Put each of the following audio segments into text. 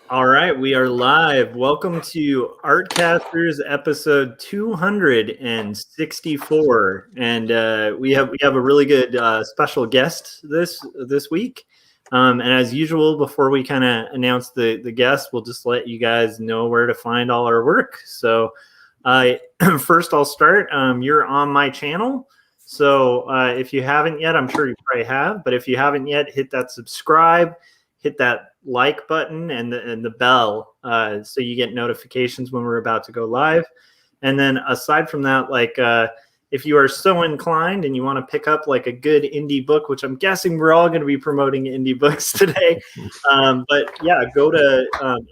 All right, we are live. Welcome to Artcasters episode 264, and we have a really good special guest this week. And as usual, before we kind of announce the guest, we'll just let you guys know where to find all our work. So, first I'll start. You're on my channel, so if you haven't yet, I'm sure you probably have, but if you haven't yet, hit that subscribe, hit that like button and the bell so you get notifications when we're about to go live. And then aside from that, like if you are so inclined and you want to pick up like a good indie book, which I'm guessing we're all going to be promoting indie books today, but yeah, go to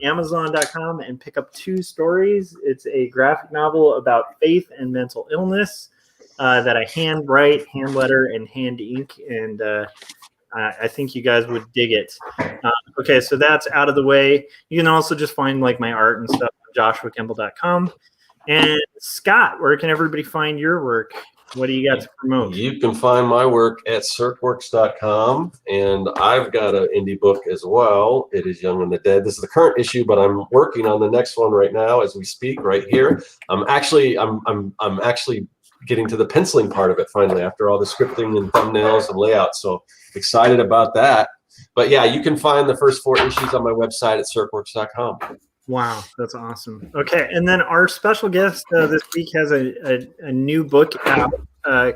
Amazon.com and pick up 2 stories. It's a graphic novel about faith and mental illness that I hand write, hand letter, and hand ink, and I think you guys would dig it. Okay, so that's out of the way. You can also just find like my art and stuff on joshuakemble.com. And Scott, where can everybody find your work? What do you got to promote? You can find my work at circworks.com, and I've got an indie book as well. It is Young and the Dead. This is the current issue, but I'm working on the next one right now as we speak right here. I'm actually getting to the penciling part of it finally after all the scripting and thumbnails and layouts. So excited about that. But yeah, you can find the first 4 issues on my website at circworks.com. Wow, that's awesome. Okay, and then our special guest this week has a new book out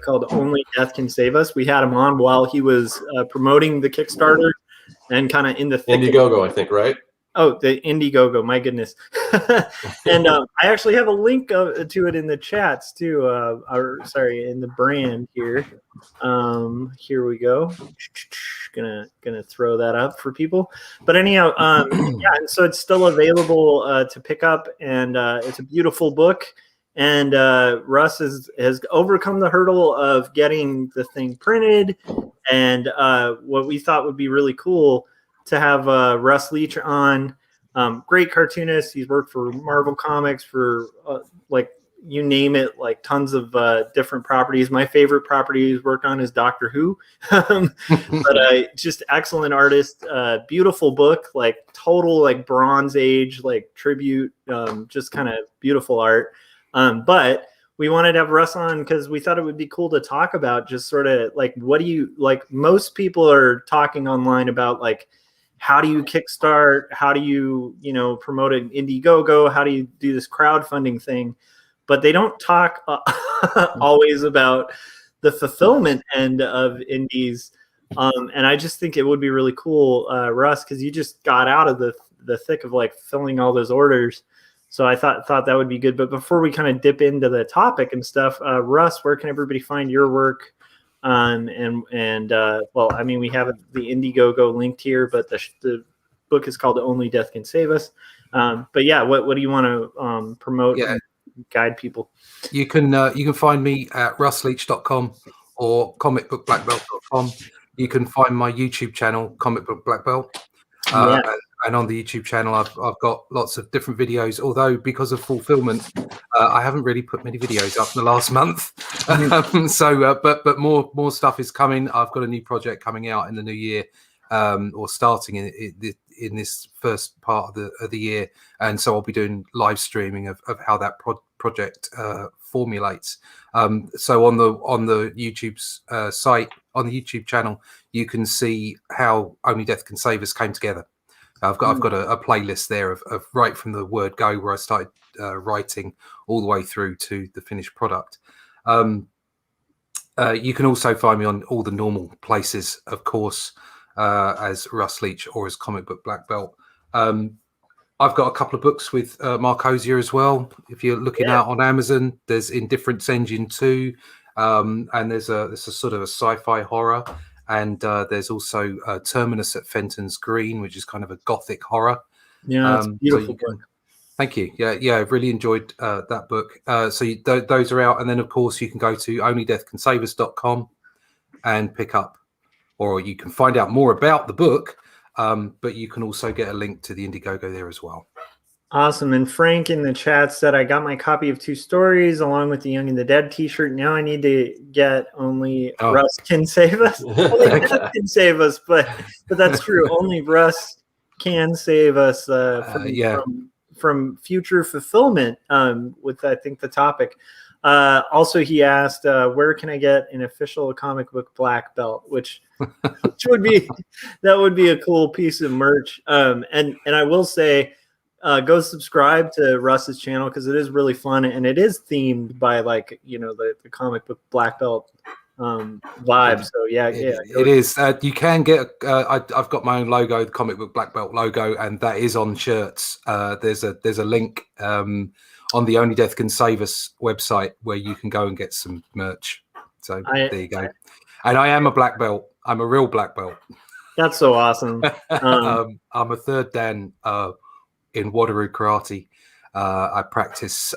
called Only Death Can Save Us. We had him on while he was promoting the Kickstarter and kind of in the thick Indiegogo, I think, right? Oh, the Indiegogo, my goodness. And I actually have a link to it in the chats too, in the brand here. Here we go. Gonna throw that up for people. But anyhow, yeah, and so it's still available to pick up, and it's a beautiful book. And Russ has overcome the hurdle of getting the thing printed, and what we thought would be really cool to have Russ Leach on. Great cartoonist. He's worked for Marvel Comics for like you name it, like tons of different properties. My favorite property he's worked on is Doctor Who, but just excellent artist. Beautiful book, like total like Bronze Age like tribute. Just kind of beautiful art. But we wanted to have Russ on because we thought it would be cool to talk about just sort of like what do you like. Most people are talking online about like, how do you kickstart? How do you promote an Indiegogo? How do you do this crowdfunding thing? But they don't talk always about the fulfillment end of indies. And I just think it would be really cool, Russ, because you just got out of the thick of like filling all those orders. So I thought that would be good. But before we kind of dip into the topic and stuff, Russ, where can everybody find your work? Well, I mean, we have the Indiegogo linked here, but the book is called Only Death Can Save Us. But yeah, what do you want to promote? Yeah. And guide people? You can find me at russleach.com or comicbookblackbelt.com. You can find my YouTube channel, Comic Book Black Belt. And on the YouTube channel, I've got lots of different videos. Although because of fulfillment, I haven't really put many videos up in the last month. But more stuff is coming. I've got a new project coming out in the new year, or starting in this first part of the year, and so I'll be doing live streaming of how that project formulates. So on the YouTube's site, on the YouTube channel, you can see how Only Death Can Save Us came together. I've got a playlist there of right from the word go, where I started writing, all the way through to the finished product. You can also find me on all the normal places, of course, as Russ Leach or as Comic Book Black Belt. I've got a couple of books with Markosia as well. If you're looking out on Amazon, there's Indifference Engine 2, and there's a sort of a sci-fi horror. And there's also Terminus at Fenton's Green, which is kind of a gothic horror. Yeah, it's a beautiful book. Thank you. Yeah, I've really enjoyed that book. Those are out. And then, of course, you can go to onlydeathcansaveus.com and pick up, or you can find out more about the book, but you can also get a link to the Indiegogo there as well. Awesome. And Frank in the chat said, I got my copy of 2 stories along with the Young and the Dead t-shirt. Now I need to get Only Russ Can Save Us. Only Death Can Save Us, but that's true. Only Russ can save us yeah. from future fulfillment with, I think, the topic. Also, he asked, where can I get an official comic book black belt, which would be a cool piece of merch. And I will say, go subscribe to Russ's channel because it is really fun and it is themed by like, you know, the comic book black belt vibe. So yeah, it is. You can get. I've got my own logo, the comic book black belt logo, and that is on shirts. There's a link on the Only Death Can Save Us website where you can go and get some merch. So there you go. And I am a black belt. I'm a real black belt. That's so awesome. I'm a third Dan in Wadaru karate. I practice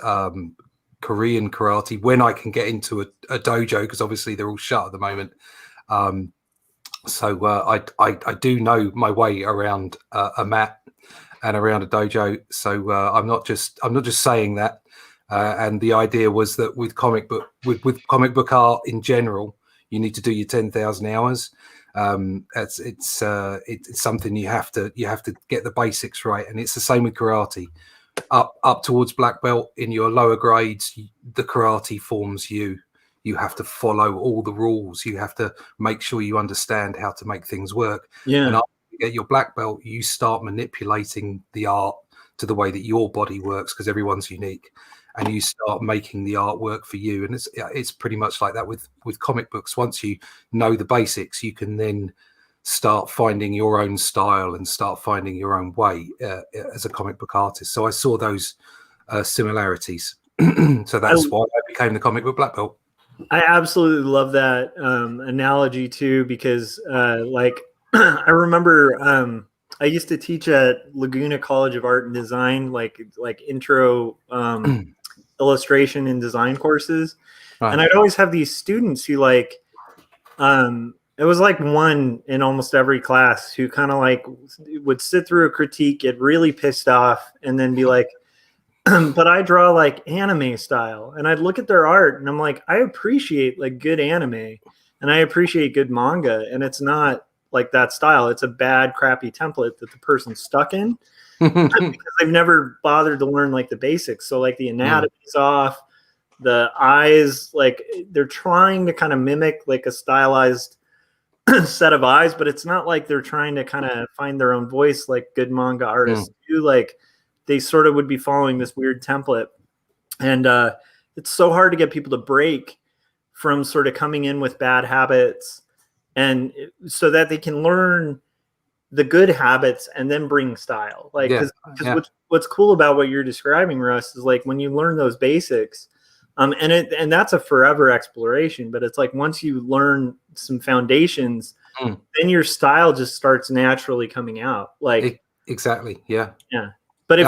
Korean karate when I can get into a dojo, because obviously they're all shut at the moment. So I do know my way around a mat and around a dojo. So I'm not just saying that. And the idea was that with comic book art in general, you need to do your 10,000 hours. It's something you have to get the basics right, and it's the same with karate. Up towards black belt, in your lower grades, the karate forms you. You have to follow all the rules. You have to make sure you understand how to make things work. Yeah. And after you get your black belt, you start manipulating the art to the way that your body works, because everyone's unique, and you start making the art work for you. And it's pretty much like that with comic books. Once you know the basics, you can then start finding your own style and start finding your own way as a comic book artist. So I saw those similarities. So that's why I became the comic book black belt. I absolutely love that analogy too, because like I remember I used to teach at Laguna College of Art and Design, like intro illustration and design courses. Right. And I'd always have these students who like it was like one in almost every class who kind of like would sit through a critique, get really pissed off, and then be like, but I draw like anime style. And I'd look at their art and I'm like, I appreciate like good anime and I appreciate good manga. And it's not like that style. It's a bad, crappy template that the person's stuck in because they've never bothered to learn like the basics. So like the anatomy's off, the eyes, like they're trying to kind of mimic like a stylized set of eyes, but it's not like they're trying to kind of find their own voice like good manga artists do. Like they sort of would be following this weird template. And it's so hard to get people to break from sort of coming in with bad habits, and so that they can learn the good habits and then bring style. Like, because what's cool about what you're describing, Russ, is like when you learn those basics, and that's a forever exploration, but it's like once you learn some foundations, then your style just starts naturally coming out. Like exactly. Yeah. But if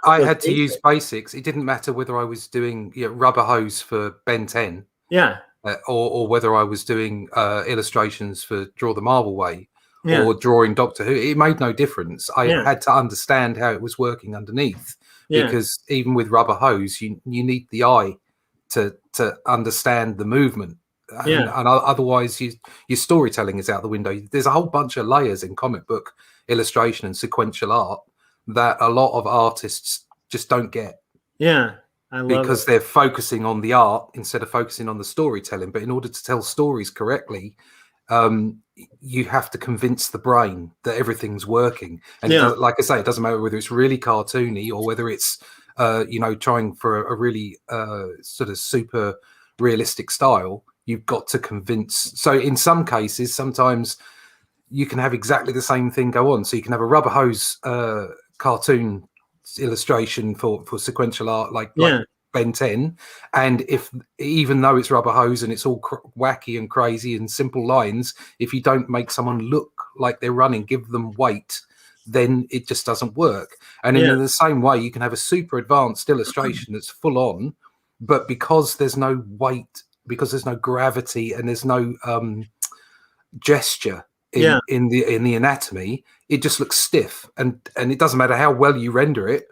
I had to use basics. It didn't matter whether I was doing rubber hose for Ben 10, or whether I was doing illustrations for Draw the Marvel Way, or drawing Doctor Who. It made no difference. I had to understand how it was working underneath, because even with rubber hose, you need the eye to understand the movement. And otherwise, your storytelling is out the window. There's a whole bunch of layers in comic book illustration and sequential art that a lot of artists just don't get. I love because they're focusing on the art instead of focusing on the storytelling. But in order to tell stories correctly, you have to convince the brain that everything's working. And like I say, it doesn't matter whether it's really cartoony or whether it's trying for a really sort of super realistic style. You've got to convince. So in some cases, sometimes you can have exactly the same thing go on. So you can have a rubber hose cartoon illustration for sequential art like Ben 10, and even though it's rubber hose and it's all wacky and crazy and simple lines, if you don't make someone look like they're running, give them weight, then it just doesn't work. And in the same way, you can have a super advanced illustration that's full on, but because there's no weight, because there's no gravity and there's no gesture in the anatomy, it just looks stiff, and it doesn't matter how well you render it.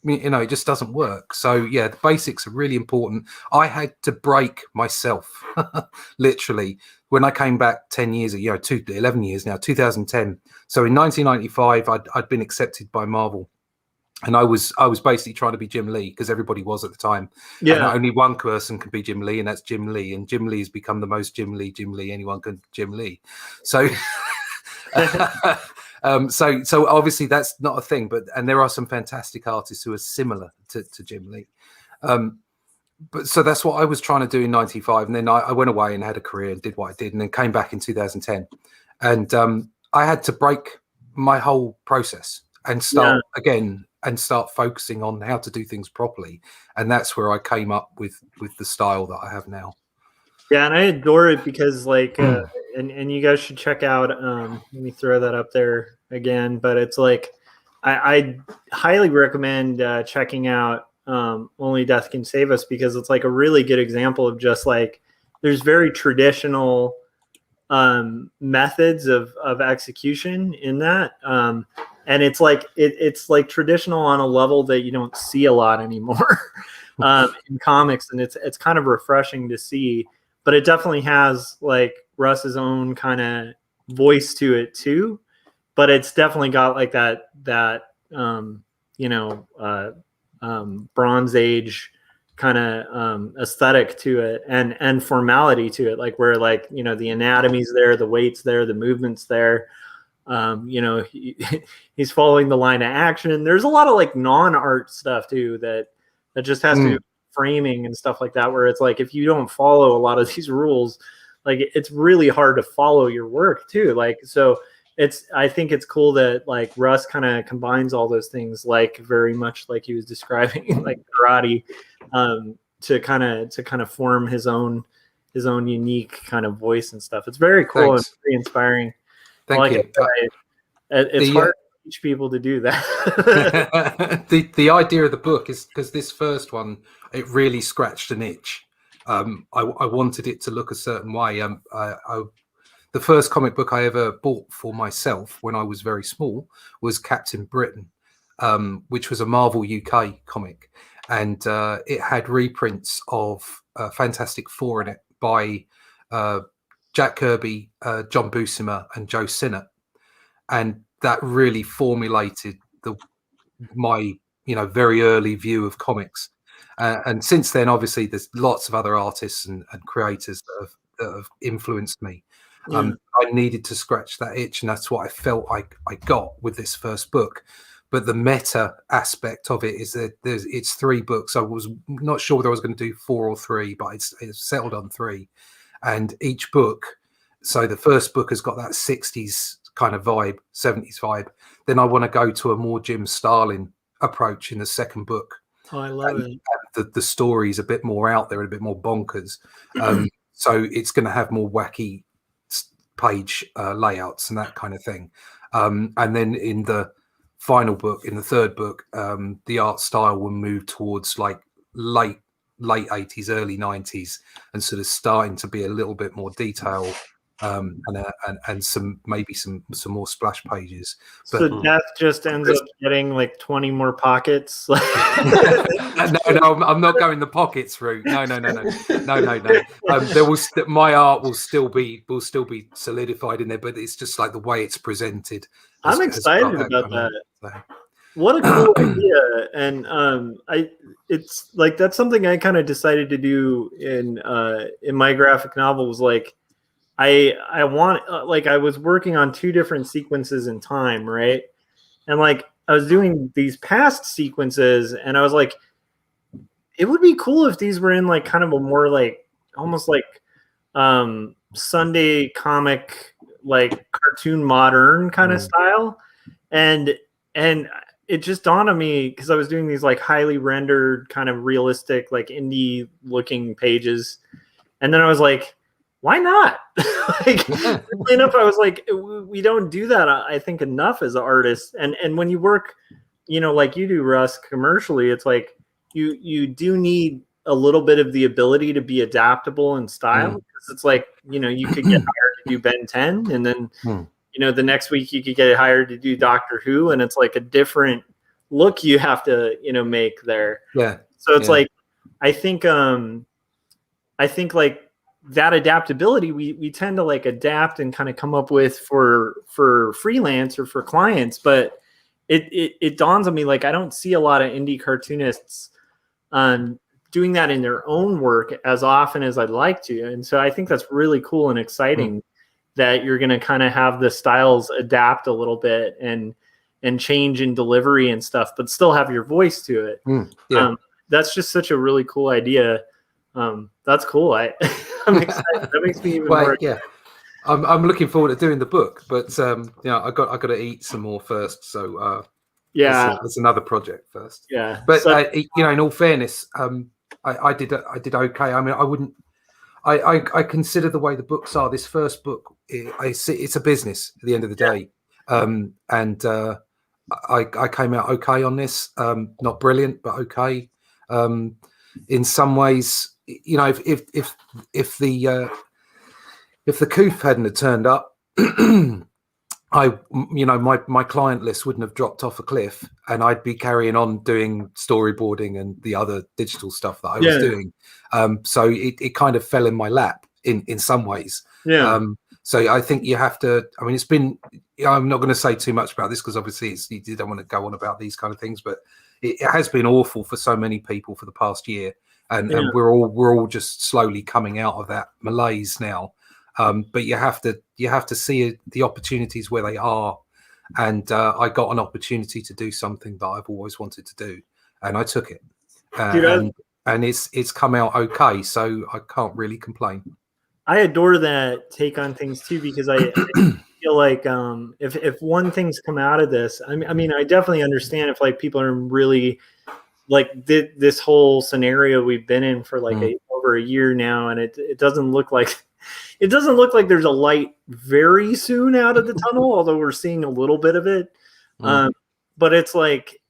it just doesn't work. So yeah, the basics are really important. I had to break myself literally when I came back 10 years ago, 11 years now, 2010. So in 1995, I'd been accepted by Marvel. And I was basically trying to be Jim Lee, because everybody was at the time. Yeah. And only one person can be Jim Lee, and that's Jim Lee. And Jim Lee has become the most Jim Lee anyone can Jim Lee. So so obviously that's not a thing, and there are some fantastic artists who are similar to Jim Lee. But so that's what I was trying to do in 95. And then I went away and had a career and did what I did, and then came back in 2010. And I had to break my whole process and start again and start focusing on how to do things properly. And that's where I came up with the style that I have now. Yeah, and I adore it because like and you guys should check out let me throw that up there again, but it's like I highly recommend checking out Only Death Can Save Us, because it's like a really good example of just like there's very traditional methods of execution in that, and it's like it's like traditional on a level that you don't see a lot anymore in comics, and it's kind of refreshing to see. But it definitely has like Russ's own kind of voice to it too. But it's definitely got like that Bronze Age kind of aesthetic to it, and formality to it, like where like the anatomy's there, the weight's there, the movement's there. He's following the line of action. There's a lot of like non-art stuff too that just has to do with framing and stuff like that, where it's like if you don't follow a lot of these rules, like it's really hard to follow your work too. Like so I think it's cool that like Russ kind of combines all those things, like very much like he was describing like karate, to kind of form his own unique kind of voice and stuff. It's very cool. Thanks. And very inspiring. Thank you. It's hard to teach people to do that. The idea of the book is because this first one, it really scratched an itch. I wanted it to look a certain way. The first comic book I ever bought for myself when I was very small was Captain Britain, which was a Marvel UK comic. And it had reprints of Fantastic Four in it by Jack Kirby, John Buscema, and Joe Sinnott. And that really formulated my very early view of comics. And since then, obviously, there's lots of other artists and creators that have influenced me. I needed to scratch that itch, and that's what I felt I got with this first book. But the meta aspect of it is that it's 3 books. I was not sure whether I was going to do 4 or 3, but it's settled on 3. And each book, so the first book has got that 60s kind of vibe, 70s vibe. Then I want to go to a more Jim Starlin approach in the second book. Oh, I love it. And the story's a bit more out there and a bit more bonkers. So it's going to have more wacky page layouts and that kind of thing. And then in the final book, in the third book, the art style will move towards like late 80s, early 90s, and sort of starting to be a little bit more detailed, and some more splash pages. But, so Death just ends up getting like 20 more pockets. no, I'm not going the pockets route. No. There will my art will still be solidified in there, but it's just like the way it's presented. I'm excited about that. What a cool idea! And it's like that's something I kind of decided to do in my graphic novel. Was like I want like I was working on 2 different sequences in time, right? And like I was doing these past sequences, and I was like, it would be cool if these were in like kind of a more like almost like Sunday comic, like cartoon modern kind of style. And it just dawned on me because I was doing these like highly rendered kind of realistic, like indie looking pages. And then I was like, why not? Like, enough. I was like, we don't do that, I think, enough as artists. And when you work, like you do, Russ, commercially, it's like you do need a little bit of the ability to be adaptable in style. Because it's like, you could get hired to do Ben 10, and then the next week you could get hired to do Doctor Who, and it's like a different look you have to, make there. Yeah. So it's like, I think like that adaptability, we tend to like adapt and kind of come up with for freelance or for clients, but it dawns on me, like, I don't see a lot of indie cartoonists doing that in their own work as often as I'd like to. And so I think that's really cool and exciting that you're going to kind of have the styles adapt a little bit and change in delivery and stuff, but still have your voice to it. That's just such a really cool idea. That's cool. I'm excited. That makes me even more. Yeah, I'm looking forward to doing the book, but I got to eat some more first. So it's another project first. Yeah, but in all fairness, I did okay. I mean, I wouldn't. I consider the way the books are. This first book, it's a business at the end of the day, and I came out okay on this. Not brilliant, but okay. In some ways, if the Coof hadn't turned up, my client list wouldn't have dropped off a cliff, and I'd be carrying on doing storyboarding and the other digital stuff that I was doing. So it kind of fell in my lap in some ways. So I think you have to. I mean, it's been. I'm not going to say too much about this because obviously you don't want to go on about these kind of things, but it has been awful for so many people for the past year, and we're all just slowly coming out of that malaise now. But you have to see the opportunities where they are, and I got an opportunity to do something that I've always wanted to do, and I took it, and it's come out okay. So I can't really complain. I adore that take on things too, because I feel like if one thing's come out of this, I mean, I definitely understand if like people are really like this whole scenario we've been in for like over a year now, and it doesn't look like there's a light very soon out of the tunnel, although we're seeing a little bit of it. But it's like,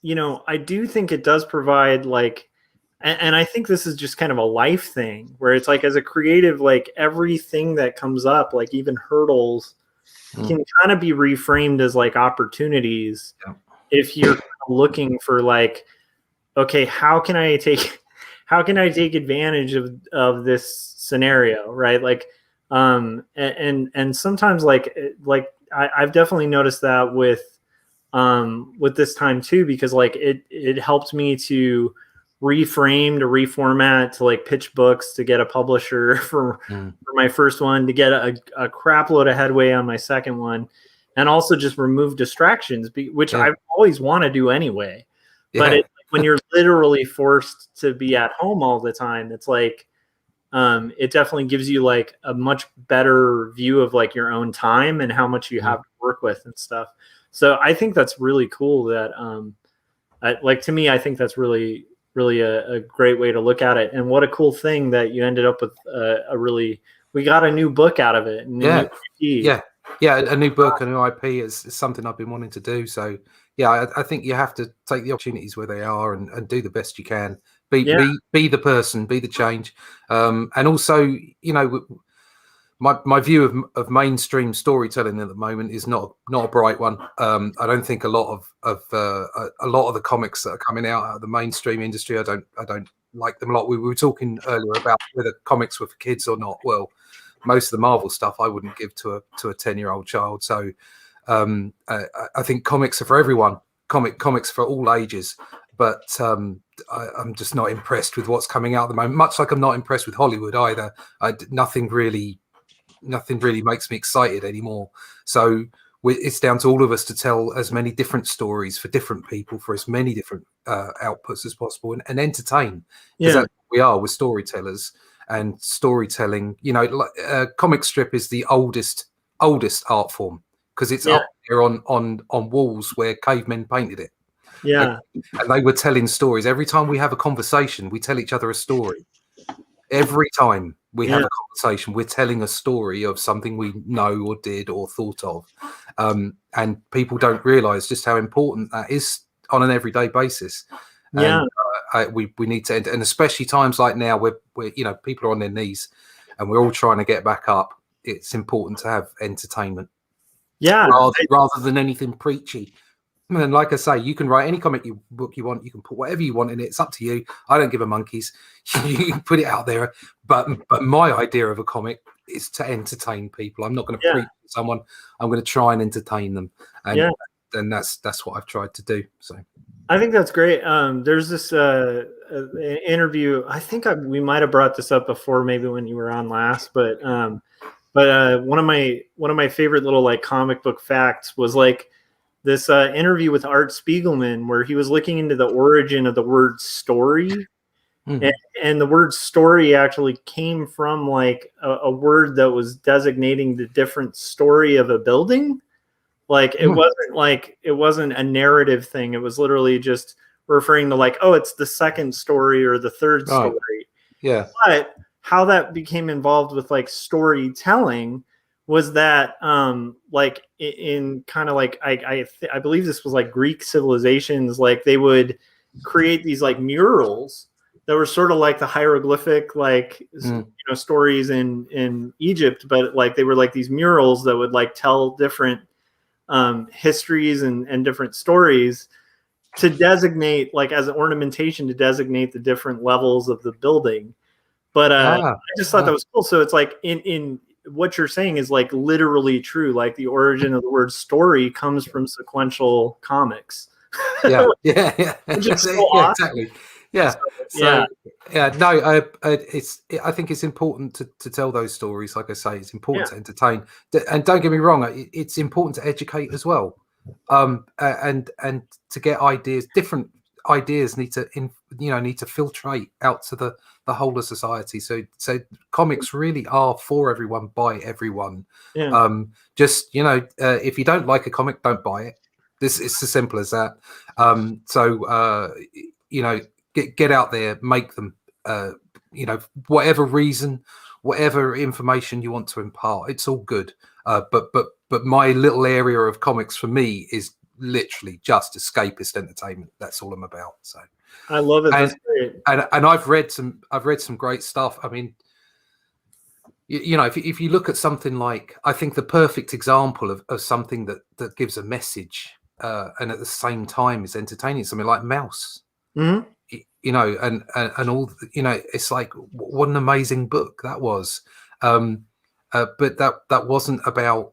I do think it does provide like, and I think this is just kind of a life thing where it's like, as a creative, like everything that comes up, like even hurdles can kind of be reframed as like opportunities. If you're looking for like, okay, how can I take advantage of this scenario, right? Like, and sometimes like I've definitely noticed that with this time too, because like it helped me to reframe, to reformat, to like pitch books, to get a publisher for my first one, to get a crap load of headway on my second one, and also just remove distractions, which I always want to do anyway. But when you're literally forced to be at home all the time, it's like it definitely gives you like a much better view of like your own time and how much you have to work with and stuff. So I think that's really cool that to me, I think that's really a great way to look at it. And what a cool thing that you ended up with we got a new book out of it. A new book, a new IP is something I've been wanting to do. So I think you have to take the opportunities where they are and do the best you can. Be the person, be the change. And also, my view of mainstream storytelling at the moment is not a bright one. I don't think a lot of the comics that are coming out of the mainstream industry, I don't like them a lot. We were talking earlier about whether comics were for kids or not. Well, most of the Marvel stuff I wouldn't give to a 10-year-old child. So I think comics are for everyone. Comics for all ages. But I'm just not impressed with what's coming out at the moment. Much like I'm not impressed with Hollywood either. Nothing really makes me excited anymore. So it's down to all of us to tell as many different stories for different people, for as many different outputs as possible, and entertain. Because that's what we are. We're storytellers, and storytelling. Comic strip is the oldest art form because it's up there on walls where cavemen painted it. And they were telling stories. Every time we have a conversation, we tell each other a story. Every time we have a conversation, we're telling a story of something we know or did or thought of. And people don't realize just how important that is on an everyday basis. And we need to, and especially times like now where people are on their knees and we're all trying to get back up. It's important to have entertainment. Rather than anything preachy. And like I say, you can write any comic book you want. You can put whatever you want in it. It's up to you. I don't give a monkeys. You can put it out there. But my idea of a comic is to entertain people. I'm not going to preach to someone. I'm going to try and entertain them. And then that's what I've tried to do. So I think that's great. There's this interview. I think we might have brought this up before, maybe when you were on last. But one of my favorite little like comic book facts was like this interview with Art Spiegelman, where he was looking into the origin of the word story. And the word story actually came from like a word that was designating the different story of a building. Like it wasn't a narrative thing. It was literally just referring to like, oh, it's the second story or the third story. Yeah. But how that became involved with like storytelling was that like in kind of like I believe this was like Greek civilizations, like they would create these like murals that were sort of like the hieroglyphic like stories in Egypt, but like they were like these murals that would like tell different histories and different stories to designate like as an ornamentation to designate the different levels of the building. But I just thought that was cool. So it's like in what you're saying is like literally true. Like the origin of the word story comes from sequential comics. Yeah. Exactly. Yeah. No, I think it's important to tell those stories. Like I say, it's important to entertain, and don't get me wrong, it's important to educate as well. And to get ideas, different ideas need to filtrate out to the whole of society. So comics really are for everyone by everyone. Just if you don't like a comic, don't buy it. It's as simple as that. Get out there, make them. Whatever reason, whatever information you want to impart, it's all good. But my little area of comics for me is literally just escapist entertainment. That's all I'm about. So I love it. That's great. And I've read some great stuff. I mean, if you look at something like, I think the perfect example of something that gives a message and at the same time is entertaining, something like Mouse. Mm-hmm. And all, it's like, what an amazing book that was. But that wasn't about,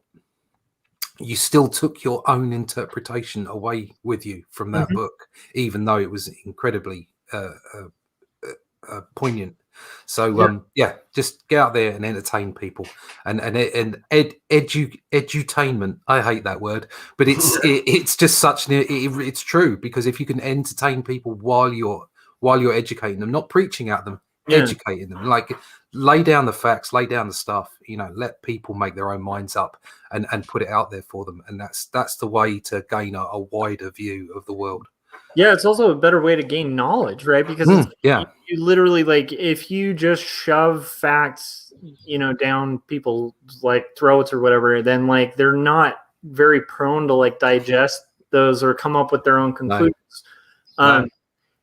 you still took your own interpretation away with you from that book, even though it was incredibly poignant. So just get out there and entertain people and edutainment. I hate that word, but it's just such it's true, because if you can entertain people while you're educating them, not preaching at them, educating them, like lay down the facts, lay down the stuff, let people make their own minds up and put it out there for them, and that's the way to gain a wider view of the world. Yeah, it's also a better way to gain knowledge, right? Because you literally, like, if you just shove facts, down people's like throats or whatever, then like they're not very prone to like digest those or come up with their own conclusions. No.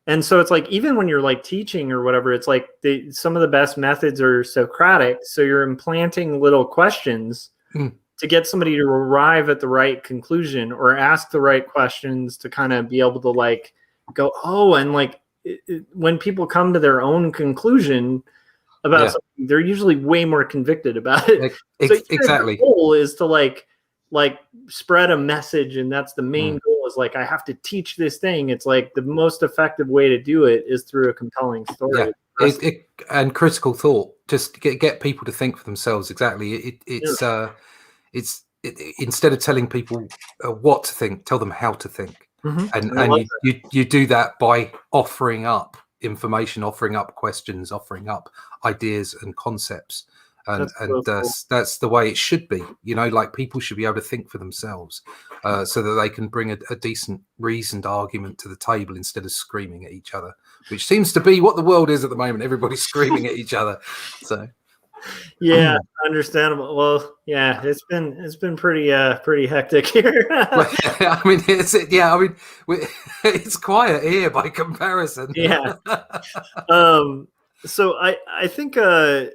And so it's like, even when you're like teaching or whatever, it's like some of the best methods are Socratic. So you're implanting little questions to get somebody to arrive at the right conclusion or ask the right questions to kind of be able to like go, oh, and like when people come to their own conclusion about something, they're usually way more convicted about it. Exactly. The goal is to like spread a message, and that's the main goal, is like, I have to teach this thing. It's like the most effective way to do it is through a compelling story. And critical thought, just get people to think for themselves. Exactly. It's instead of telling people what to think, tell them how to think. And you do that by offering up information, offering up questions, offering up ideas and concepts. That's the way it should be. Like, people should be able to think for themselves, so that they can bring a decent reasoned argument to the table instead of screaming at each other, which seems to be what the world is at the moment. Everybody's screaming at each other. So yeah, understandable. Well, yeah, it's been pretty hectic here. I mean, it's quiet here by comparison. Yeah. So I think I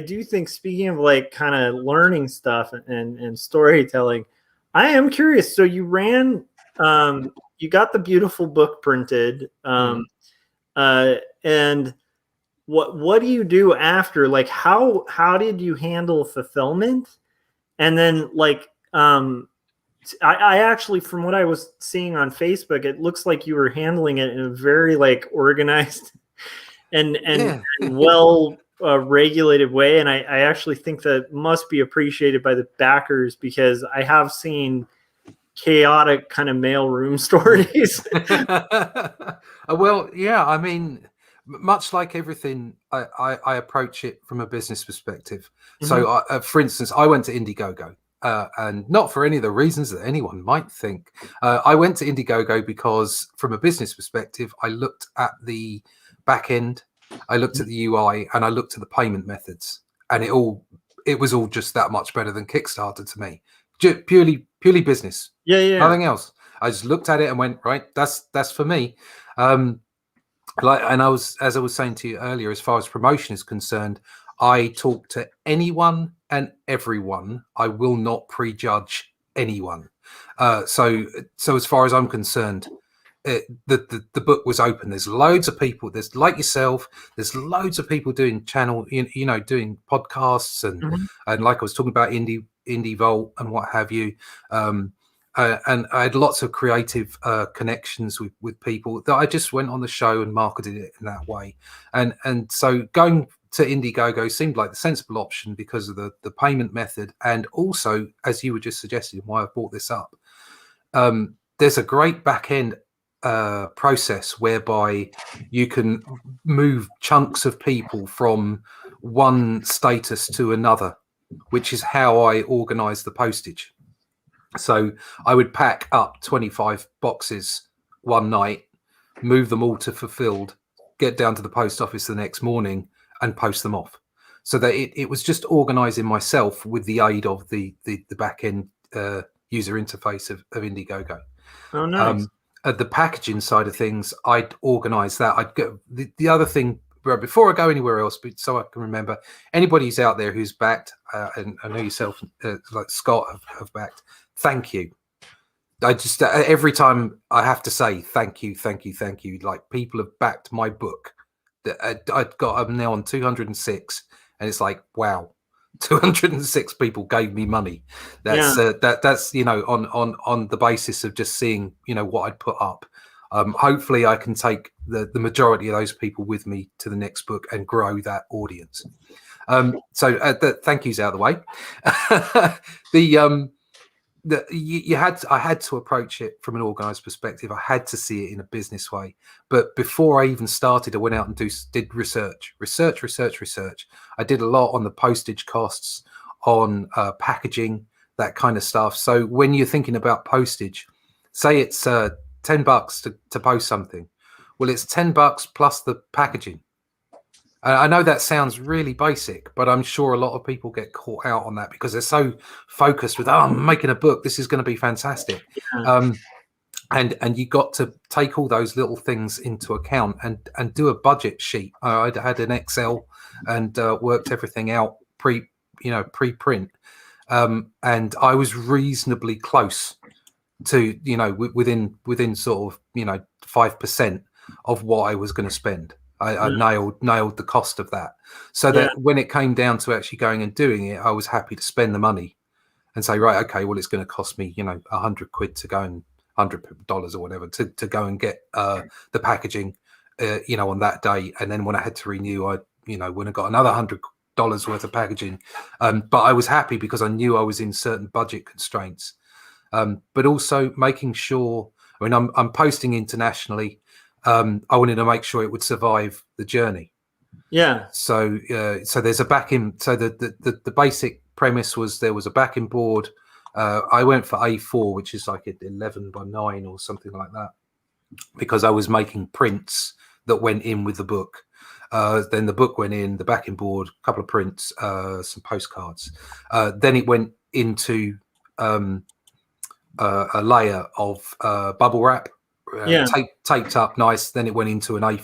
do think, speaking of like kind of learning stuff and storytelling, I am curious. So you ran you got the beautiful book printed. And what do you do after? Like, how did you handle fulfillment? And then like, I actually, from what I was seeing on Facebook, it looks like you were handling it in a very like organized and well regulated way. And I actually think that must be appreciated by the backers, because I have seen chaotic kind of mailroom stories. Well, yeah, I mean, much like everything, I approach it from a business perspective. So, for instance, I went to Indiegogo. And not for any of the reasons that anyone might think. I went to Indiegogo because, from a business perspective, I looked at the back end, I looked at the UI, and I looked at the payment methods, and it was all just that much better than Kickstarter to me. Purely business. Yeah. Nothing else. I just looked at it and went, right, that's for me. And as I was saying to you earlier, as far as promotion is concerned, I talk to anyone and everyone. I will not prejudge anyone. So as far as I'm concerned, the book was open. There's loads of people. There's like yourself. There's loads of people doing channel, doing podcasts and like I was talking about Indie Vault and what have you. And I had lots of creative connections with people that I just went on the show and marketed it in that way. And so going to Indiegogo seemed like the sensible option because of the payment method, and also, as you were just suggesting, why I brought this up, there's a great back end process whereby you can move chunks of people from one status to another, which is how I organize the postage. So I would pack up 25 boxes one night, move them all to fulfilled, get down to the post office the next morning, and post them off. So that it was just organizing myself with the aid of the back end user interface of Indiegogo. Oh, nice. At the packaging side of things, I'd organize that. I'd go the other thing before I go anywhere else, but so I can remember, anybody who's out there who's backed, and I know yourself, like Scott, have backed. Thank you. I just every time I have to say thank you. Like, people have backed my book. I'm now on 206, and it's like, wow, 206 people gave me money. That's that's on the basis of just seeing what I'd put up. Hopefully I can take the majority of those people with me to the next book and grow that audience. So the thank yous out of the way. I had to approach it from an organized perspective. I had to see it in a business way. But before I even started, I went out and did research. I did a lot on the postage costs, on packaging, that kind of stuff. So when you're thinking about postage, say it's $10 to post something. Well, it's $10 plus the packaging. I know that sounds really basic, but I'm sure a lot of people get caught out on that because they're so focused with, I'm making a book, this is going to be fantastic. Yeah. And you got to take all those little things into account and do a budget sheet. I had an Excel and worked everything out pre-print. And I was reasonably close to, within sort of, 5% of what I was going to spend. I nailed the cost of that, so that when it came down to actually going and doing it, I was happy to spend the money and say, right, okay, well, it's going to cost me, £100 to go and $100 or whatever to go and get the packaging, on that day. And then when I had to renew, I when I got another $100 worth of packaging. But I was happy because I knew I was in certain budget constraints. But also making sure, I'm posting internationally. I wanted to make sure it would survive the journey. Yeah. So there's a backing. So the basic premise was there was a backing board. I went for A4, which is like 11 by 9 or something like that, because I was making prints that went in with the book. Then the book went in, the backing board, a couple of prints, some postcards. Then it went into a layer of bubble wrap. Taped up nice. Then it went into a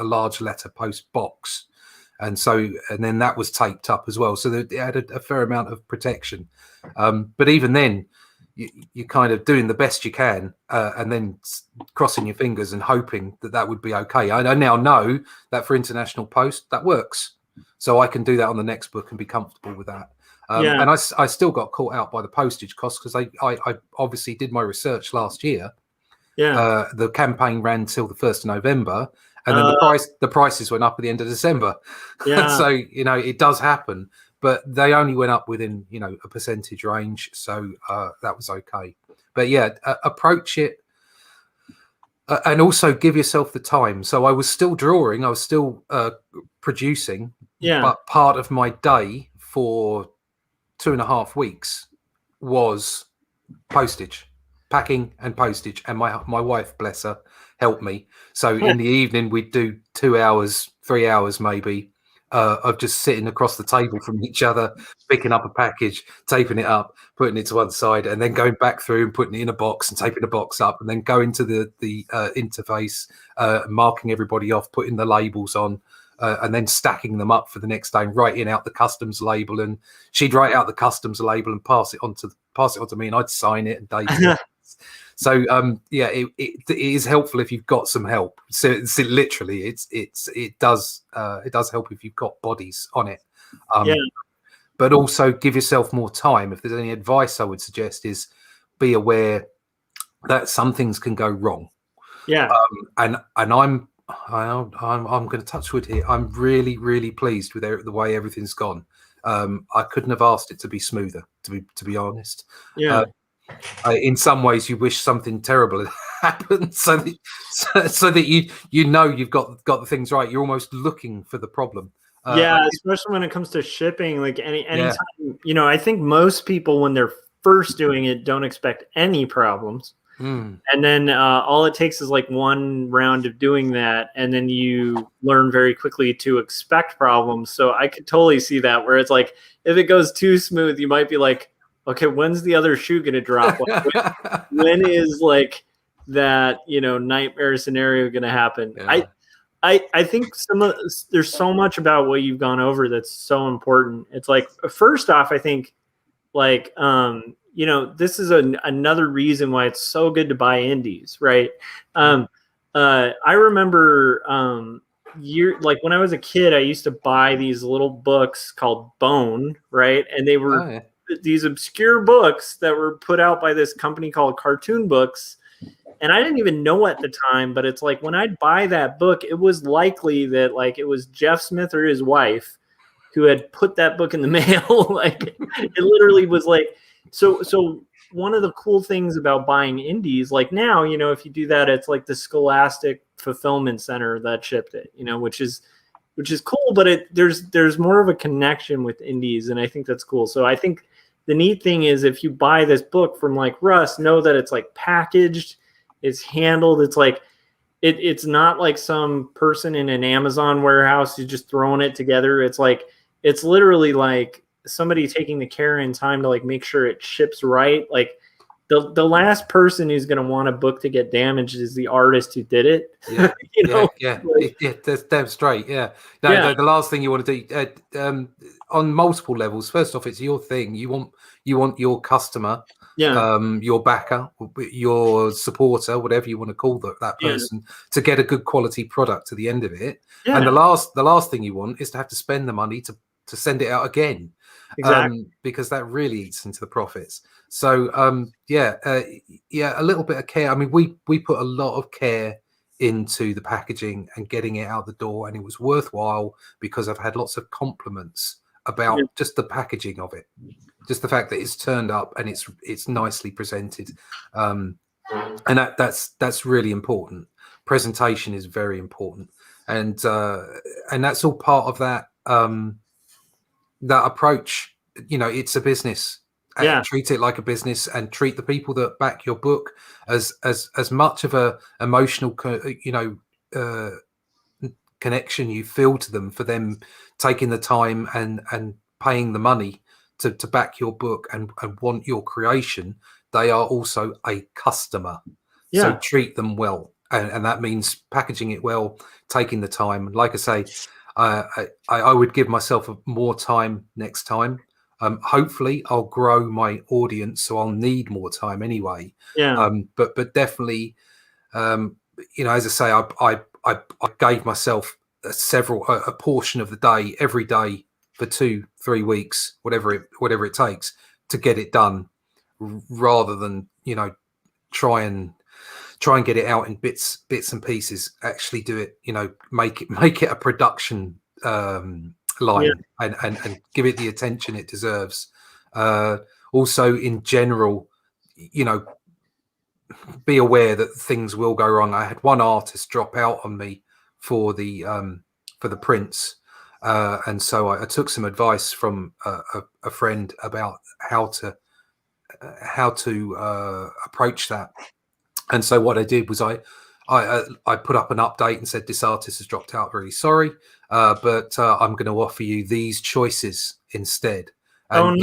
large letter post box, and then that was taped up as well, so that it had a fair amount of protection. But even then, you're kind of doing the best you can, and then crossing your fingers and hoping that would be okay. I now know that for international post that works, so I can do that on the next book and be comfortable with that. And I still got caught out by the postage costs because I obviously did my research last year. The campaign ran till the 1st of November, and then the prices went up at the end of December. So it does happen, but they only went up within a percentage range, so that was okay. But approach it, and also give yourself the time. So I was still drawing, I was still producing, but part of my day for 2.5 weeks was postage, packing and postage, and my wife, bless her, helped me. So in the evening we'd do 2 hours, 3 hours maybe of just sitting across the table from each other, picking up a package, taping it up, putting it to one side, and then going back through and putting it in a box and taping the box up, and then going to the interface, marking everybody off, putting the labels on, and then stacking them up for the next day and writing out the customs label. And she'd write out the customs label and pass it on to me, and I'd sign it and date it. So it is helpful if you've got some help. So literally, it does help if you've got bodies on it. But also give yourself more time. If there's any advice I would suggest is be aware that some things can go wrong. And I'm going to touch wood here. I'm really, really pleased with the way everything's gone. I couldn't have asked it to be smoother, to be honest. In some ways, you wish something terrible had happened, so that you've got the things right. You're almost looking for the problem. Especially when it comes to shipping. Like anytime, I think most people when they're first doing it don't expect any problems. And then all it takes is like one round of doing that, and then you learn very quickly to expect problems. So I could totally see that, where it's like, if it goes too smooth, you might be like, okay, when's the other shoe going to drop? Like, when is like that, nightmare scenario going to happen? I think there's so much about what you've gone over that's so important. It's like, first off, I think like, this is another reason why it's so good to buy indies, right? I remember when I was a kid, I used to buy these little books called Bone, right? And they were these obscure books that were put out by this company called Cartoon Books. And I didn't even know at the time, but it's like when I'd buy that book, it was likely that like it was Jeff Smith or his wife who had put that book in the mail. Like it literally was like, so one of the cool things about buying indies, like now, if you do that, it's like the Scholastic Fulfillment Center that shipped it, which is cool, but there's more of a connection with indies, and I think that's cool. So I think the neat thing is if you buy this book from like Russ, know that it's like packaged, it's handled, it's like it's not like some person in an Amazon warehouse who's just throwing it together. It's like it's literally like somebody taking the care and time to like make sure it ships right. Like the last person who's going to want a book to get damaged is the artist who did it. That's damn straight. The last thing you want to do on multiple levels. First off, it's your thing. You want your customer, your backer, your supporter, whatever you want to call that person, to get a good quality product to the end of it. And the last thing you want is to have to spend the money to send it out again. Exactly. Because that really eats into the profits. So a little bit of care. I mean, we put a lot of care into the packaging and getting it out the door, and it was worthwhile because I've had lots of compliments about just the packaging of it, just the fact that it's turned up and it's nicely presented, and that's really important. Presentation is very important, and that's all part of that that approach. It's a business. Treat it like a business, and treat the people that back your book as much of a emotional connection you feel to them, for them taking the time and paying the money to back your book and want your creation. They are also a customer. So treat them well, and that means packaging it well, taking the time. Like I say, I would give myself more time next time. Hopefully, I'll grow my audience, so I'll need more time anyway. Yeah. But definitely, you know, as I say, I gave myself a portion of the day every day for 2-3 weeks, whatever it takes to get it done, rather than, you know, try and get it out in bits and pieces. Actually do it, you know, make it a production line, and give it the attention it deserves. Also, in general, you know, be aware that things will go wrong. I had one artist drop out on me for the prints, and so I took some advice from a friend about how to approach that. And so what I did was I put up an update and said, this artist has dropped out, really sorry, but I'm going to offer you these choices instead, and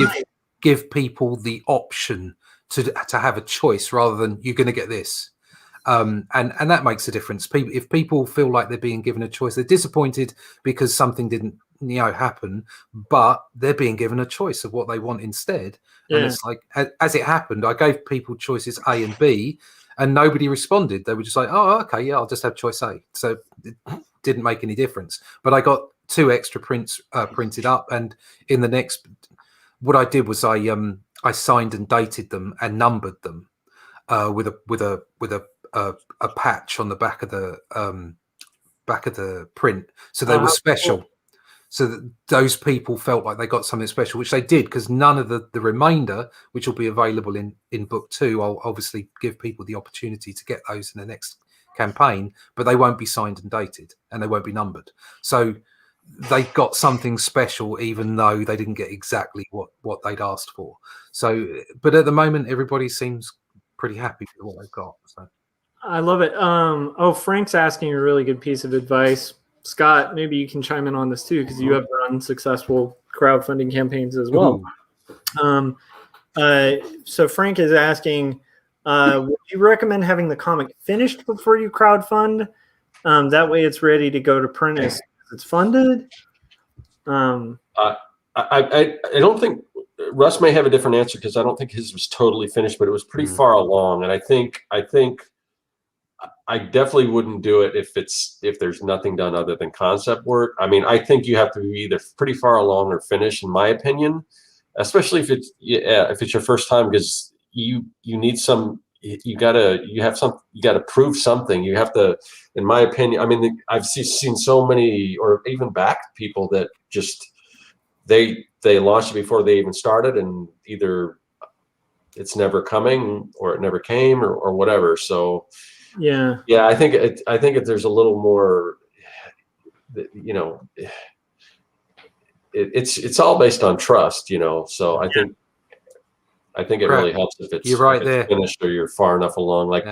give people the option to have a choice rather than you're going to get this. And that makes a difference. If people feel like they're being given a choice, they're disappointed because something didn't, you know, happen, but they're being given a choice of what they want instead. And it's like, as it happened, I gave people choices A and B, and nobody responded. They were just like, oh, okay, yeah, I'll just have choice A. So it didn't make any difference. But I got 2 extra prints printed up, and in the next, what I did was I signed and dated them and numbered them with a patch on the back of the print, so they were special. Cool. So that those people felt like they got something special, which they did, because none of the remainder, which will be available in book 2, I'll obviously give people the opportunity to get those in the next campaign, but they won't be signed and dated, and they won't be numbered. So they got something special, even though they didn't get exactly what they'd asked for. So, but at the moment, everybody seems pretty happy with what they've got. So I love it. Frank's asking a really good piece of advice. Scott, maybe you can chime in on this too, because you have run successful crowdfunding campaigns as well. So Frank is asking, would you recommend having the comic finished before you crowdfund? That way it's ready to go to print as it's funded? I don't think Russ may have a different answer, because I don't think his was totally finished, but it was pretty far along. And I think I definitely wouldn't do it if there's nothing done other than concept work. I mean, I think you have to be either pretty far along or finished, in my opinion, especially if it's your first time, because you need some. You gotta prove something. You have to, in my opinion. I mean, I've seen so many, or even backed people that just they launched it before they even started, and either it's never coming or it never came or whatever. So yeah, I think there's a little more, you know, it's all based on trust, you know. So I think it really helps if it's, you're right, there, finished, or you're far enough along. Like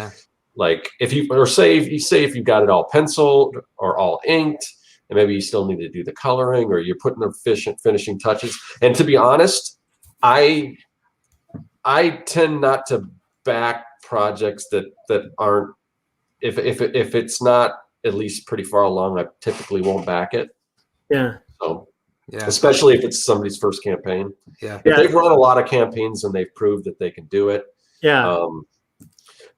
if you you've got it all penciled or all inked, and maybe you still need to do the coloring, or you're putting the finishing touches. And to be honest, I tend not to back projects that aren't, if it's not at least pretty far along, I typically won't back it. Yeah. So especially if it's somebody's first campaign. Yeah. If they've run a lot of campaigns and they've proved that they can do it. Yeah.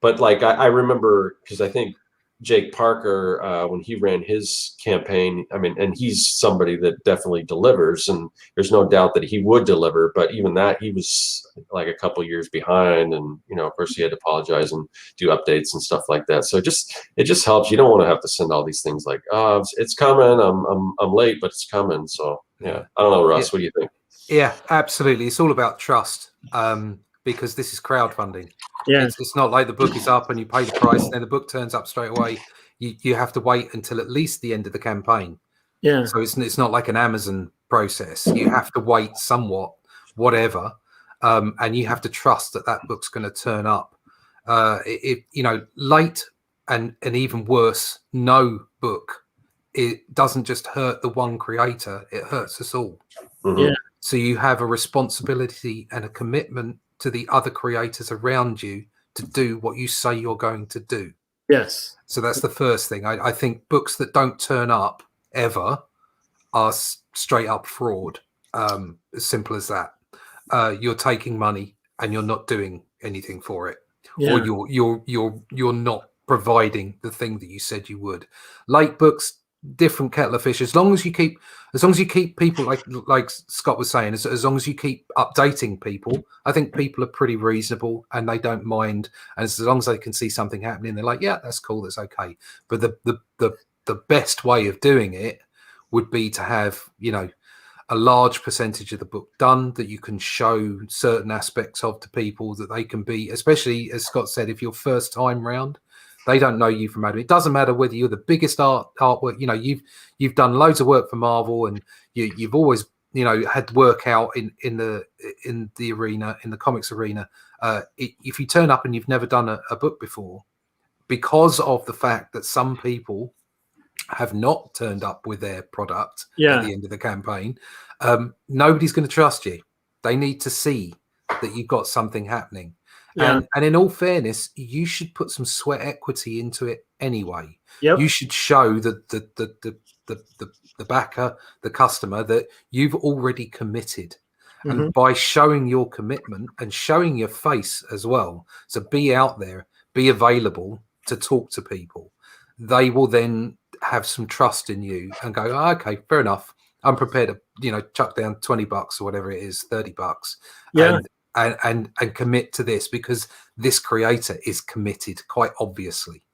But like I remember, because I think Jake Parker, when he ran his campaign, I mean, and he's somebody that definitely delivers, and there's no doubt that he would deliver, but even that, he was like a couple years behind, and, you know, of course he had to apologize and do updates and stuff like that. So it just helps. You don't want to have to send all these things like, oh, it's coming, I'm late, but it's coming. So yeah, I don't know, Russ, what do you think? Yeah, absolutely. It's all about trust, because this is crowdfunding. Yeah, it's not like the book is up and you pay the price and then the book turns up straight away. You have to wait until at least the end of the campaign. Yeah. So it's not like an Amazon process. You have to wait somewhat, whatever, and you have to trust that book's going to turn up. You know, late and even worse, no book. It doesn't just hurt the one creator; it hurts us all. Mm-hmm. Yeah. So you have a responsibility and a commitment to the other creators around you to do what you say you're going to do. Yes. So that's the first thing. I think books that don't turn up ever are straight up fraud. As simple as that. you're taking money and you're not doing anything for it, Yeah. or you're not providing the thing that you said you would. Late books, different kettle of fish. As long as you keep people, like Scott was saying, as long as you keep updating people, I think people are pretty reasonable and they don't mind. And as long as they can see something happening, they're like, yeah, that's cool, that's okay. But the best way of doing it would be to have, you know, a large percentage of the book done that you can show certain aspects of to people that they can be, especially as Scott said, if you're first time round, they don't know you from Adam. It doesn't matter whether you're the biggest artwork, you know, you've done loads of work for Marvel and you've always, you know, had work out in the arena, in the comics arena. If you turn up and you've never done a book before, because of the fact that some people have not turned up with their product at the end of the campaign, nobody's going to trust you. They need to see that you've got something happening. And in all fairness, you should put some sweat equity into it anyway. You should show the backer, the customer, that you've already committed. And by showing your commitment and showing your face as well, so be out there, be available to talk to people, they will then have some trust in you and go, oh, okay, fair enough. I'm prepared to, you know, chuck down $20 or whatever it is, $30, and commit to this because this creator is committed, quite obviously.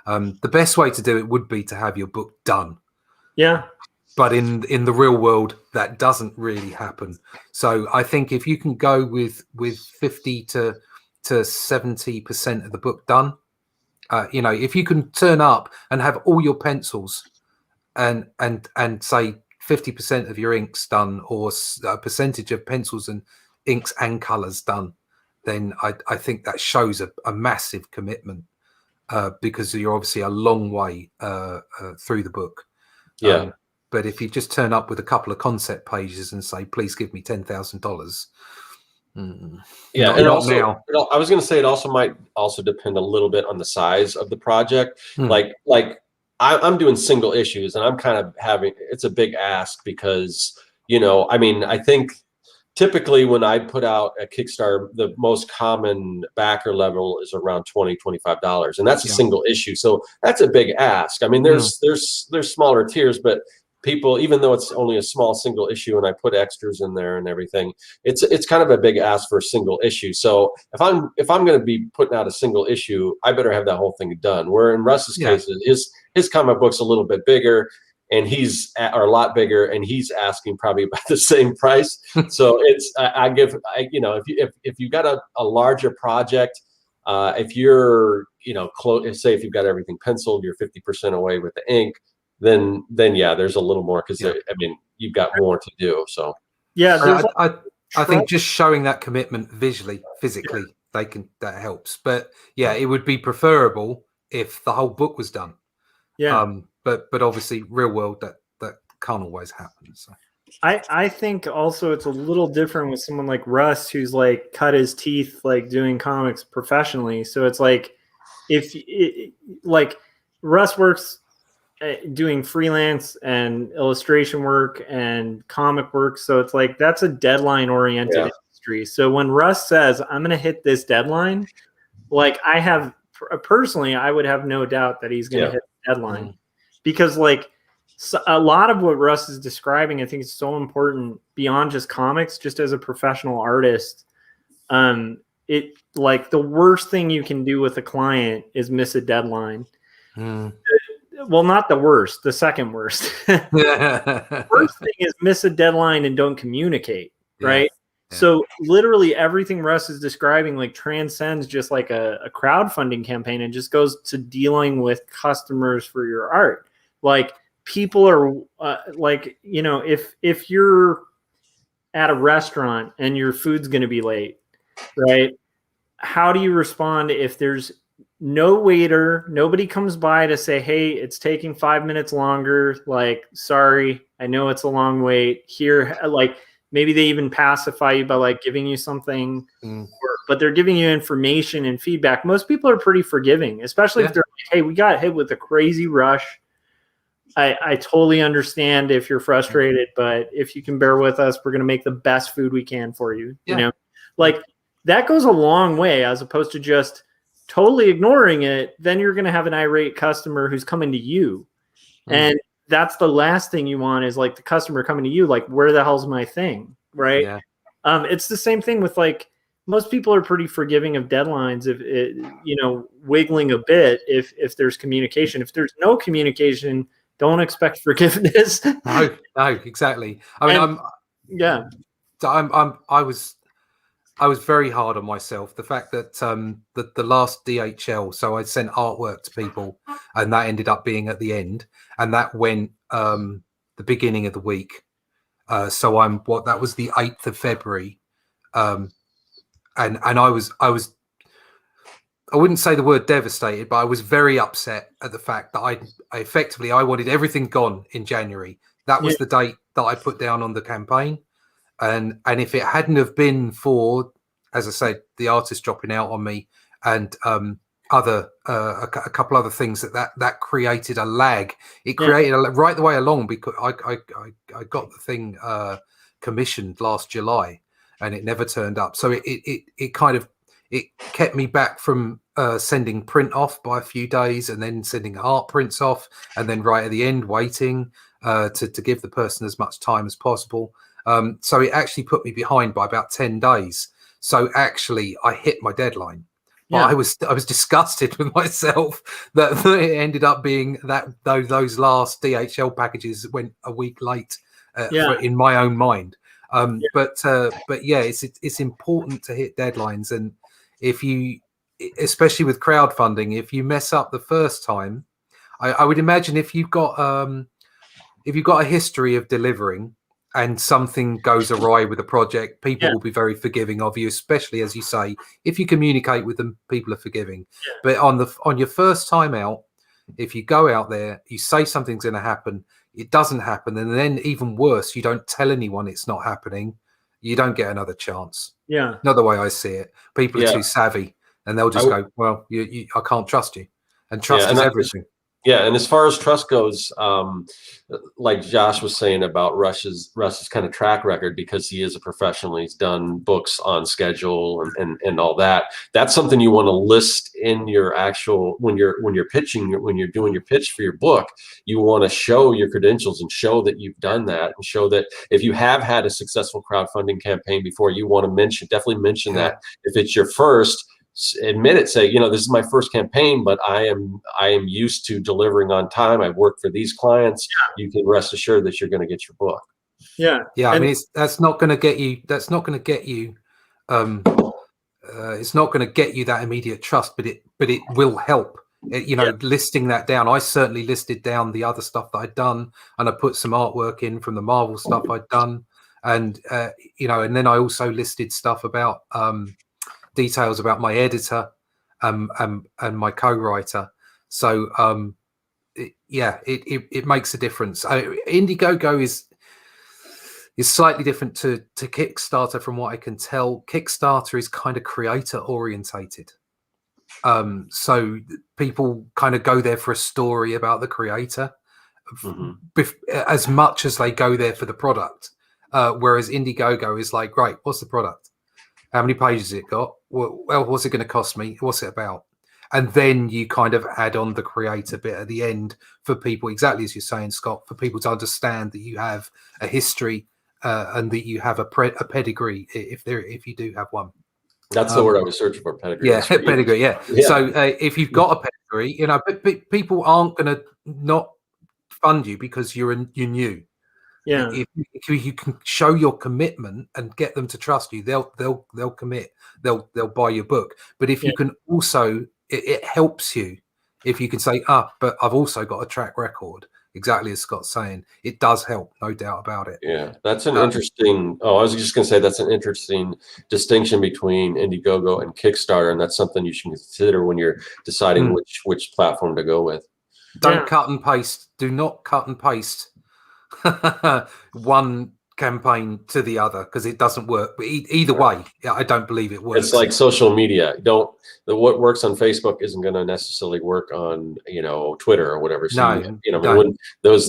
The best way to do it would be to have your book done. Yeah. But in the real world, that doesn't really happen. So I think if you can go with 50 to 70% of the book done, you know, if you can turn up and have all your pencils and say 50% of your inks done, or a percentage of pencils and inks and colors done, then I think that shows a massive commitment, because you're obviously a long way through the book. But if you just turn up with a couple of concept pages and say, please give me $10,000. And also, now. I was going to say it also might also depend a little bit on the size of the project. Like I'm doing single issues, and I'm kind of it's a big ask because, you know, I mean, I think typically when I put out a Kickstarter, the most common backer level is around $20-$25, and that's a single issue. So that's a big ask. I mean, there's smaller tiers, but people, even though it's only a small single issue and I put extras in there and everything, it's kind of a big ask for a single issue. So if I'm going to be putting out a single issue, I better have that whole thing done. Where in Russ's case, his comic book's a little bit bigger, and he's a lot bigger, and he's asking probably about the same price. So it's you know, if you've got a larger project, if you're, you know, say if you've got everything penciled, you're 50% away with the ink, then yeah, there's a little more because I mean, you've got more to do. So I think just showing that commitment visually, physically, that helps. But yeah, it would be preferable if the whole book was done. But obviously, real world that can't always happen. So I think also it's a little different with someone like Russ, who's like cut his teeth like doing comics professionally. So it's like like Russ works doing freelance and illustration work and comic work, so it's like that's a deadline oriented industry. So when Russ says I'm going to hit this deadline, like I have personally, I would have no doubt that he's going to hit the deadline, because like a lot of what Russ is describing, I think it's so important beyond just comics, just as a professional artist. It like the worst thing you can do with a client is miss a deadline. Well, not the worst, the second worst. The worst thing is miss a deadline and don't communicate, right? So literally everything Russ is describing like transcends just like a crowdfunding campaign and just goes to dealing with customers for your art. Like people are like, you know, if you're at a restaurant and your food's going to be late, right? How do you respond if there's no waiter, nobody comes by to say, hey, it's taking 5 minutes longer. Like, sorry, I know it's a long wait here. Like maybe they even pacify you by like giving you something, but they're giving you information and feedback. Most people are pretty forgiving, especially if they're like, hey, we got hit with a crazy rush. I totally understand if you're frustrated, but if you can bear with us, we're going to make the best food we can for you. Yeah. You know, like that goes a long way as opposed to just totally ignoring it. Then you're going to have an irate customer who's coming to you. And that's the last thing you want is like the customer coming to you, like, where the hell's my thing? Right. Yeah. It's the same thing with like, most people are pretty forgiving of deadlines if it, you know, wiggling a bit if there's communication. If there's no communication, don't expect forgiveness. No, exactly. I mean, I was very hard on myself. The fact that the last DHL, so I sent artwork to people, and that ended up being at the end, and that went the beginning of the week. So that was the 8th of February. And I wouldn't say the word devastated, but I was very upset at the fact that I wanted everything gone in January. That was the date that I put down on the campaign. And if it hadn't have been for, as I said, the artist dropping out on me and a couple other things that created a lag. It created right the way along, because I got the thing commissioned last July and it never turned up. So it kind of kept me back from sending print off by a few days, and then sending art prints off, and then right at the end waiting to give the person as much time as possible. So it actually put me behind by about 10 days. So actually I hit my deadline. But I was disgusted with myself that it ended up being that those last DHL packages went a week late in my own mind. But it's important to hit deadlines, and if you, especially with crowdfunding, if you mess up the first time, I would imagine if you've got a history of delivering and something goes awry with a project, people will be very forgiving of you, especially, as you say, if you communicate with them, people are forgiving. But on your first time out, if you go out there, you say something's going to happen, it doesn't happen, and then even worse, you don't tell anyone it's not happening, you don't get another chance. Another way I see it, people are too savvy, and they'll just go, well, I can't trust you, and trust is everything. And as far as trust goes, like Josh was saying about Russ's kind of track record, because he is a professional, he's done books on schedule and all that. That's something you want to list in your actual, when you're pitching, when you're doing your pitch for your book, you want to show your credentials and show that you've done that, and show that if you have had a successful crowdfunding campaign before, you want to definitely mention that. If it's your first, admit it, say, this is my first campaign, but I am used to delivering on time. I've worked for these clients. You can rest assured that you're going to get your book. I mean, that's not going to get you it's not going to get you that immediate trust, but it will help. Listing that down. I certainly listed down the other stuff that I'd done, and I put some artwork in from the Marvel stuff I'd done, and and then I also listed stuff about details about my editor and my co-writer. So it makes a difference. Indiegogo is slightly different to Kickstarter from what I can tell. Kickstarter is kind of creator orientated, so people kind of go there for a story about the creator as much as they go there for the product, whereas Indiegogo is like, right, what's the product? How many pages has it got? Well, what's it going to cost me? What's it about? And then you kind of add on the creator bit at the end for people, exactly as you're saying, Scott, for people to understand that you have a history and that you have a pedigree, if you do have one. That's the word I was searching for, pedigree. Yeah, pedigree, yeah. So if you've got a pedigree, but people aren't going to not fund you because you're new. If you can show your commitment and get them to trust you, they'll commit. They'll buy your book. But if you can also, it helps you if you can say, but I've also got a track record. Exactly as Scott's saying, it does help, no doubt about it. Yeah, that's an interesting. I was just going to say that's an interesting distinction between Indiegogo and Kickstarter, and that's something you should consider when you're deciding which platform to go with. Don't cut and paste. Do not cut and paste one campaign to the other because it doesn't work. But either way, I don't believe it works. It's like social media. What works on Facebook isn't going to necessarily work on Twitter or whatever. So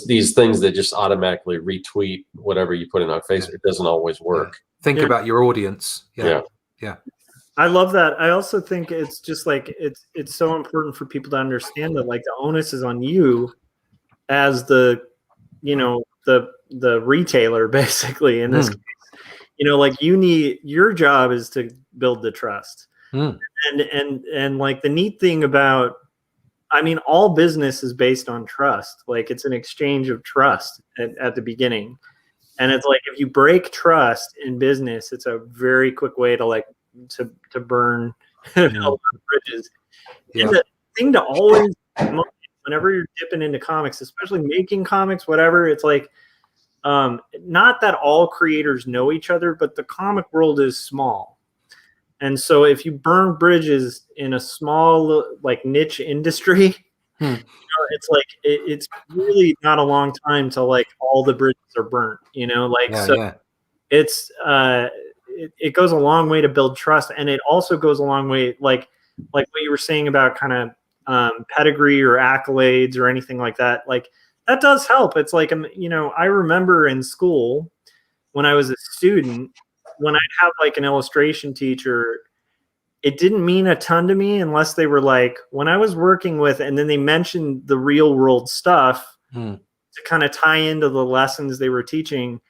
these things that just automatically retweet whatever you put in on Facebook, it doesn't always work. Think about your audience. Yeah. I love that. I also think it's just like it's so important for people to understand that like the onus is on you as the retailer basically in this case. Like your job is to build the trust. And like the neat thing about, I mean, all business is based on trust. Like it's an exchange of trust at the beginning. And it's like, if you break trust in business, it's a very quick way to like, to burn a lot of bridges. And the thing to always, whenever you're dipping into comics, especially making comics, whatever, it's like, not that all creators know each other, but the comic world is small. And so if you burn bridges in a small, like niche industry, it's like, it's really not a long time till like all the bridges are burnt, it's, it goes a long way to build trust. And it also goes a long way, like what you were saying about kind of pedigree or accolades or anything like that. Like that does help. It's like, I remember in school when I was a student, when I'd have like an illustration teacher, it didn't mean a ton to me unless they were like, when I was working with, and then they mentioned the real world stuff to kind of tie into the lessons they were teaching.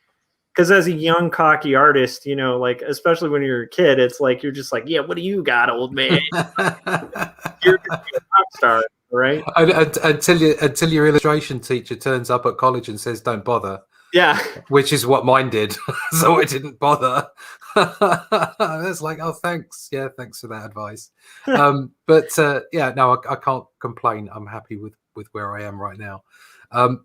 Because as a young, cocky artist, like, especially when you're a kid, it's like, you're just like, yeah, what do you got, old man? You're gonna be a rock star, right? Until your illustration teacher turns up at college and says, don't bother. Yeah. Which is what mine did. So I didn't bother. It's like, oh, thanks. Yeah, thanks for that advice. I can't complain. I'm happy with where I am right now.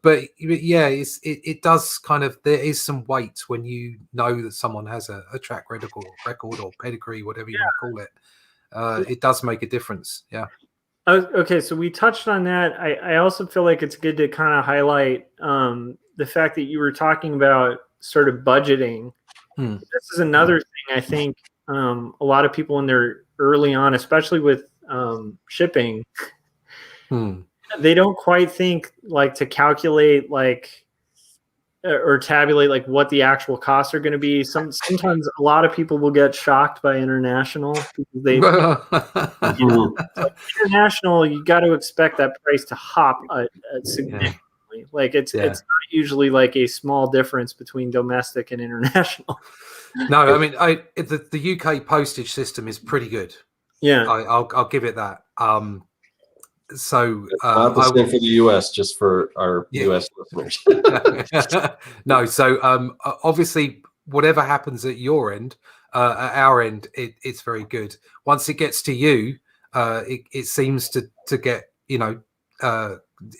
But yeah, it does kind of, there is some weight when you know that someone has a track record or pedigree, whatever you want to call it. It does make a difference. Yeah. Okay, so we touched on that. I also feel like it's good to kind of highlight the fact that you were talking about sort of budgeting. This is another thing I think a lot of people when they're early on, especially with shipping, they don't quite think like to calculate like or tabulate like what the actual costs are going to be. Sometimes a lot of people will get shocked by international because they international, you got to expect that price to hop significantly. Like it's not usually like a small difference between domestic and international. No, I mean the UK postage system is pretty good. Yeah, I'll give it that. So not the same for the US, just for our US listeners. No, so obviously whatever happens at your end, at our end, it's very good. Once it gets to you, it seems to get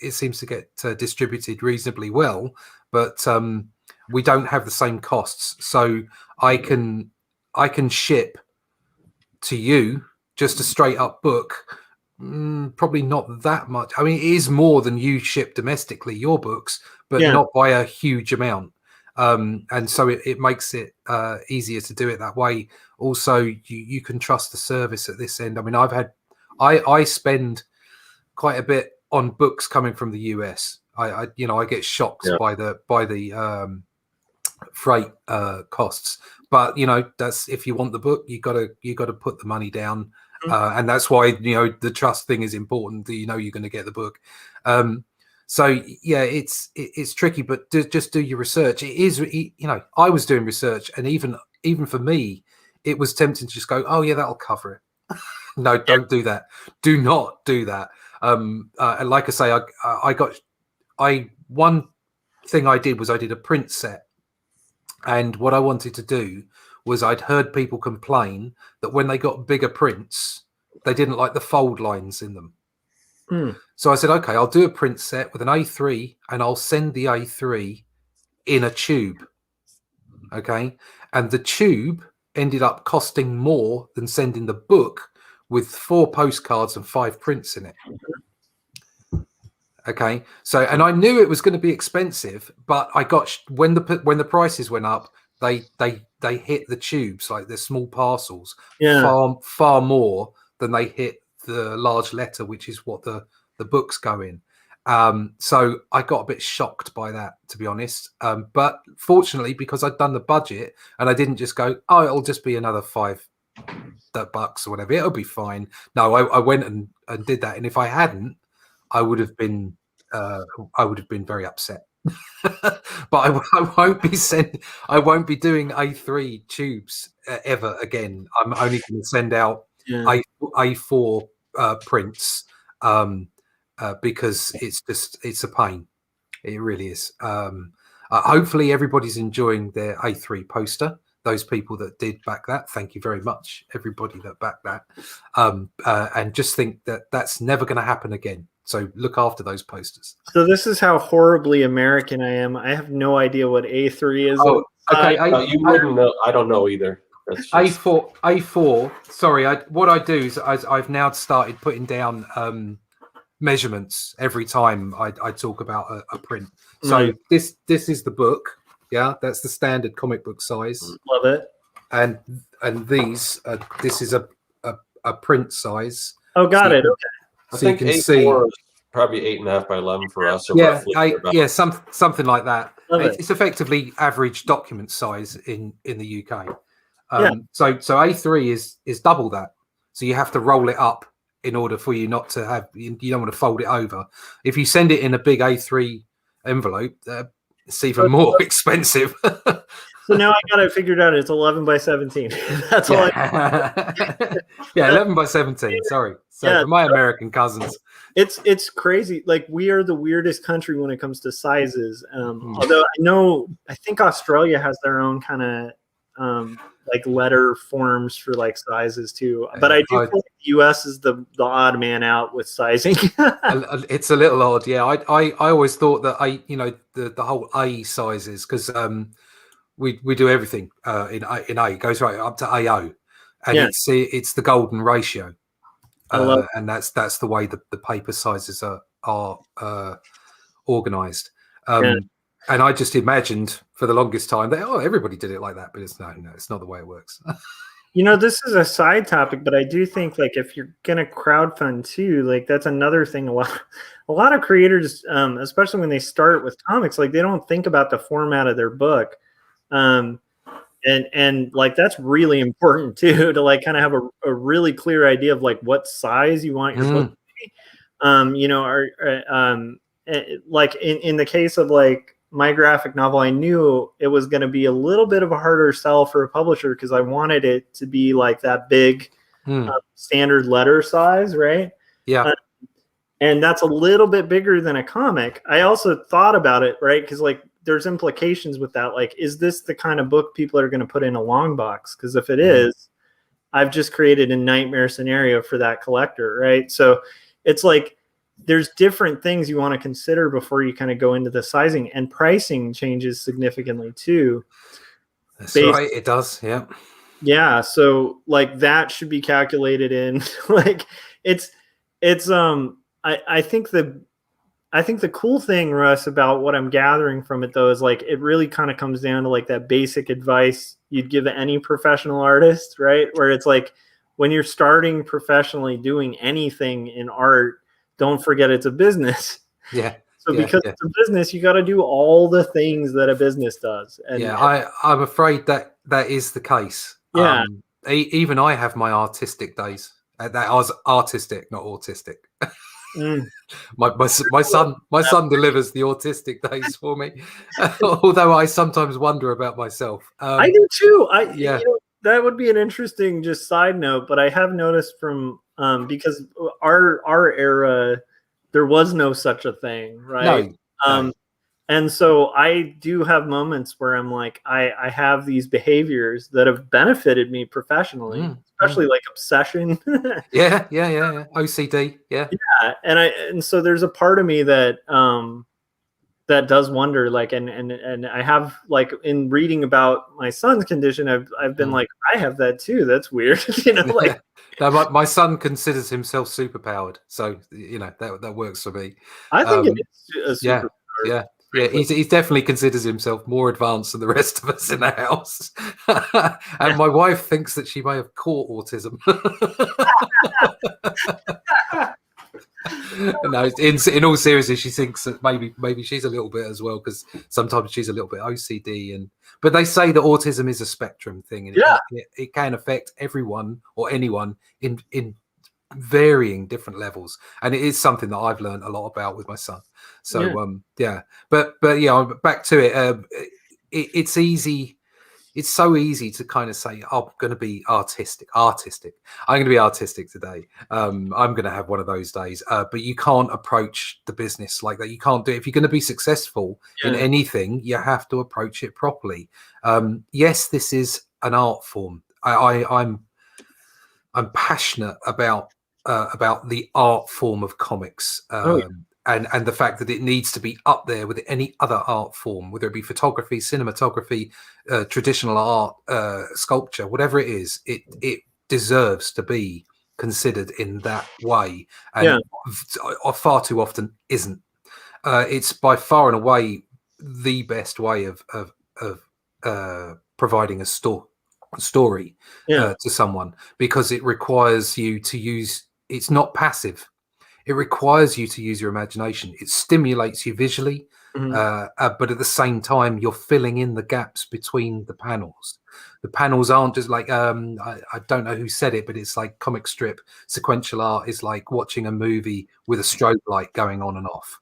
it seems to get distributed reasonably well, but we don't have the same costs. So I can ship to you just a straight up book. Probably not that much. I mean, it is more than you ship domestically, your books, but not by a huge amount. And so it makes it easier to do it that way. Also, you can trust the service at this end. I mean, I spend quite a bit on books coming from the US. I get shocked by the freight costs, but that's, if you want the book, you gotta put the money down. And that's why the trust thing is important, that you're going to get the book. So yeah, it's tricky, but just do your research. It is, I was doing research, and even for me, it was tempting to just go, oh yeah, that'll cover it. No, don't do that. Do not do that. And like I say, one thing I did was I did a print set, and what I wanted to do was, I'd heard people complain that when they got bigger prints, they didn't like the fold lines in them. So I said, okay, I'll do a print set with an A3, and I'll send the A3 in a tube. Okay. And the tube ended up costing more than sending the book with 4 postcards and 5 prints in it. Okay, so and I knew it was going to be expensive, but I got when the prices went up, they hit the tubes, like the small parcels, far more than they hit the large letter, which is what the books go in. So I got a bit shocked by that, to be honest. But fortunately, because I'd done the budget and I didn't just go, oh, it'll just be another $5 or whatever, it'll be fine. No, I went and did that, and if I hadn't, I would have been very upset. But I won't be doing A3 tubes ever again. I'm only going to send out A4 prints because it's a pain. It really is. Hopefully everybody's enjoying their A3 poster. Those people that did back that, thank you very much, everybody that backed that. And just think that that's never going to happen again. So look after those posters. So this is how horribly American I am. I have no idea what A3 is. Oh, okay. You wouldn't know. I don't know either. That's just... A4. Sorry, what I do is I've now started putting down measurements every time I talk about a print. So this is the book. Yeah, that's the standard comic book size. Love it. And these this is a print size. Oh, got it. Okay. I think you can see probably 8.5 by 11 for us. So something like that. It's effectively average document size in the UK. So A3 is double that. So you have to roll it up in order for you not to have. You don't want to fold it over. If you send it in a big A3 envelope, it's even more expensive. So now I got it figured out. It's 11 by 17. That's all. 11 by 17. Sorry. So for my American cousins, it's crazy. Like, we are the weirdest country when it comes to sizes. Although I think Australia has their own kind of like letter forms for like sizes too. But I do think the US is the odd man out with sizing. It's a little odd. Yeah, I always thought that the whole A sizes, because we do everything in A. It goes right up to AO, and it's the golden ratio, and that's the way the paper sizes are organized. And I just imagined for the longest time that everybody did it like that, but it's not the way it works. This is a side topic, but I do think, like, if you're gonna crowdfund too, like, that's another thing. A lot of creators, especially when they start with comics, like, they don't think about the format of their book. And like, that's really important too, to like kind of have a really clear idea of like what size you want your book to be. Like in the case of like my graphic novel, I knew it was going to be a little bit of a harder sell for a publisher because I wanted it to be like that big standard letter size, right? Yeah. And that's a little bit bigger than a comic. I also thought about it, right? Because like, there's implications with that. Like, is this the kind of book people are going to put in a long box? Because if it is, I've just created a nightmare scenario for that collector, right? So it's like, there's different things you want to consider before you kind of go into the sizing, and pricing changes significantly too. That's right. It does. Yeah. Yeah. So like, that should be calculated in. Like, I think the cool thing, Russ, about what I'm gathering from it, though, is like, it really kind of comes down to like that basic advice you'd give any professional artist, right? Where it's like, when you're starting professionally doing anything in art, don't forget it's a business. Yeah. So because it's a business, you got to do all the things that a business does. And I'm afraid that is the case. Yeah. Even I have my artistic days. That I was artistic, not autistic. My son delivers the autistic days for me, although I sometimes wonder about myself. I do too. That would be an interesting just side note, but I have noticed from because our era, there was no such a thing, right? No. And so I do have moments where I'm like, I have these behaviors that have benefited me professionally, especially like obsession. Yeah. OCD. Yeah. Yeah. And so there's a part of me that that does wonder, like, and I have, like, in reading about my son's condition, I've been like, I have that too. That's weird. You know, like, no, my son considers himself superpowered, so you know that works for me. I think it is a superpower. Yeah. He definitely considers himself more advanced than the rest of us in the house. And my wife thinks that she may have caught autism. No, in all seriousness, she thinks that maybe she's a little bit as well, because sometimes she's a little bit OCD. But they say that autism is a spectrum thing, and it can affect everyone or anyone in varying different levels, and it is something that I've learned a lot about with my son. So but yeah, back to it. It's easy. It's so easy to kind of say, oh, I'm going to be artistic. I'm going to be artistic today. I'm going to have one of those days. But you can't approach the business like that. You can't do it. If you're going to be successful in anything, you have to approach it properly. Yes, this is an art form. I'm passionate about the art form of comics. And the fact that it needs to be up there with any other art form, whether it be photography, cinematography, traditional art, sculpture, whatever it is, it deserves to be considered in that way. And far too often isn't. It's by far and away the best way of providing a story to someone, because it requires you to use. It's not passive. It requires you to use your imagination. It stimulates you visually, but at the same time, you're filling in the gaps between the panels. The panels aren't just like, I don't know who said it, but it's like comic strip. Sequential art is like watching a movie with a strobe light going on and off.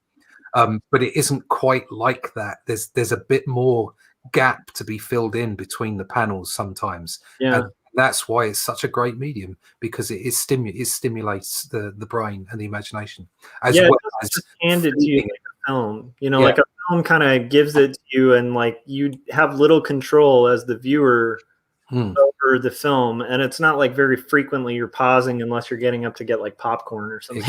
But it isn't quite like that. There's a bit more gap to be filled in between the panels sometimes. And that's why it's such a great medium, because it stimulates the brain and the imagination, as well as just handed to you like a film. You know, like a film kind of gives it to you, and like you have little control as the viewer over the film, and it's not like very frequently you're pausing unless you're getting up to get like popcorn or something.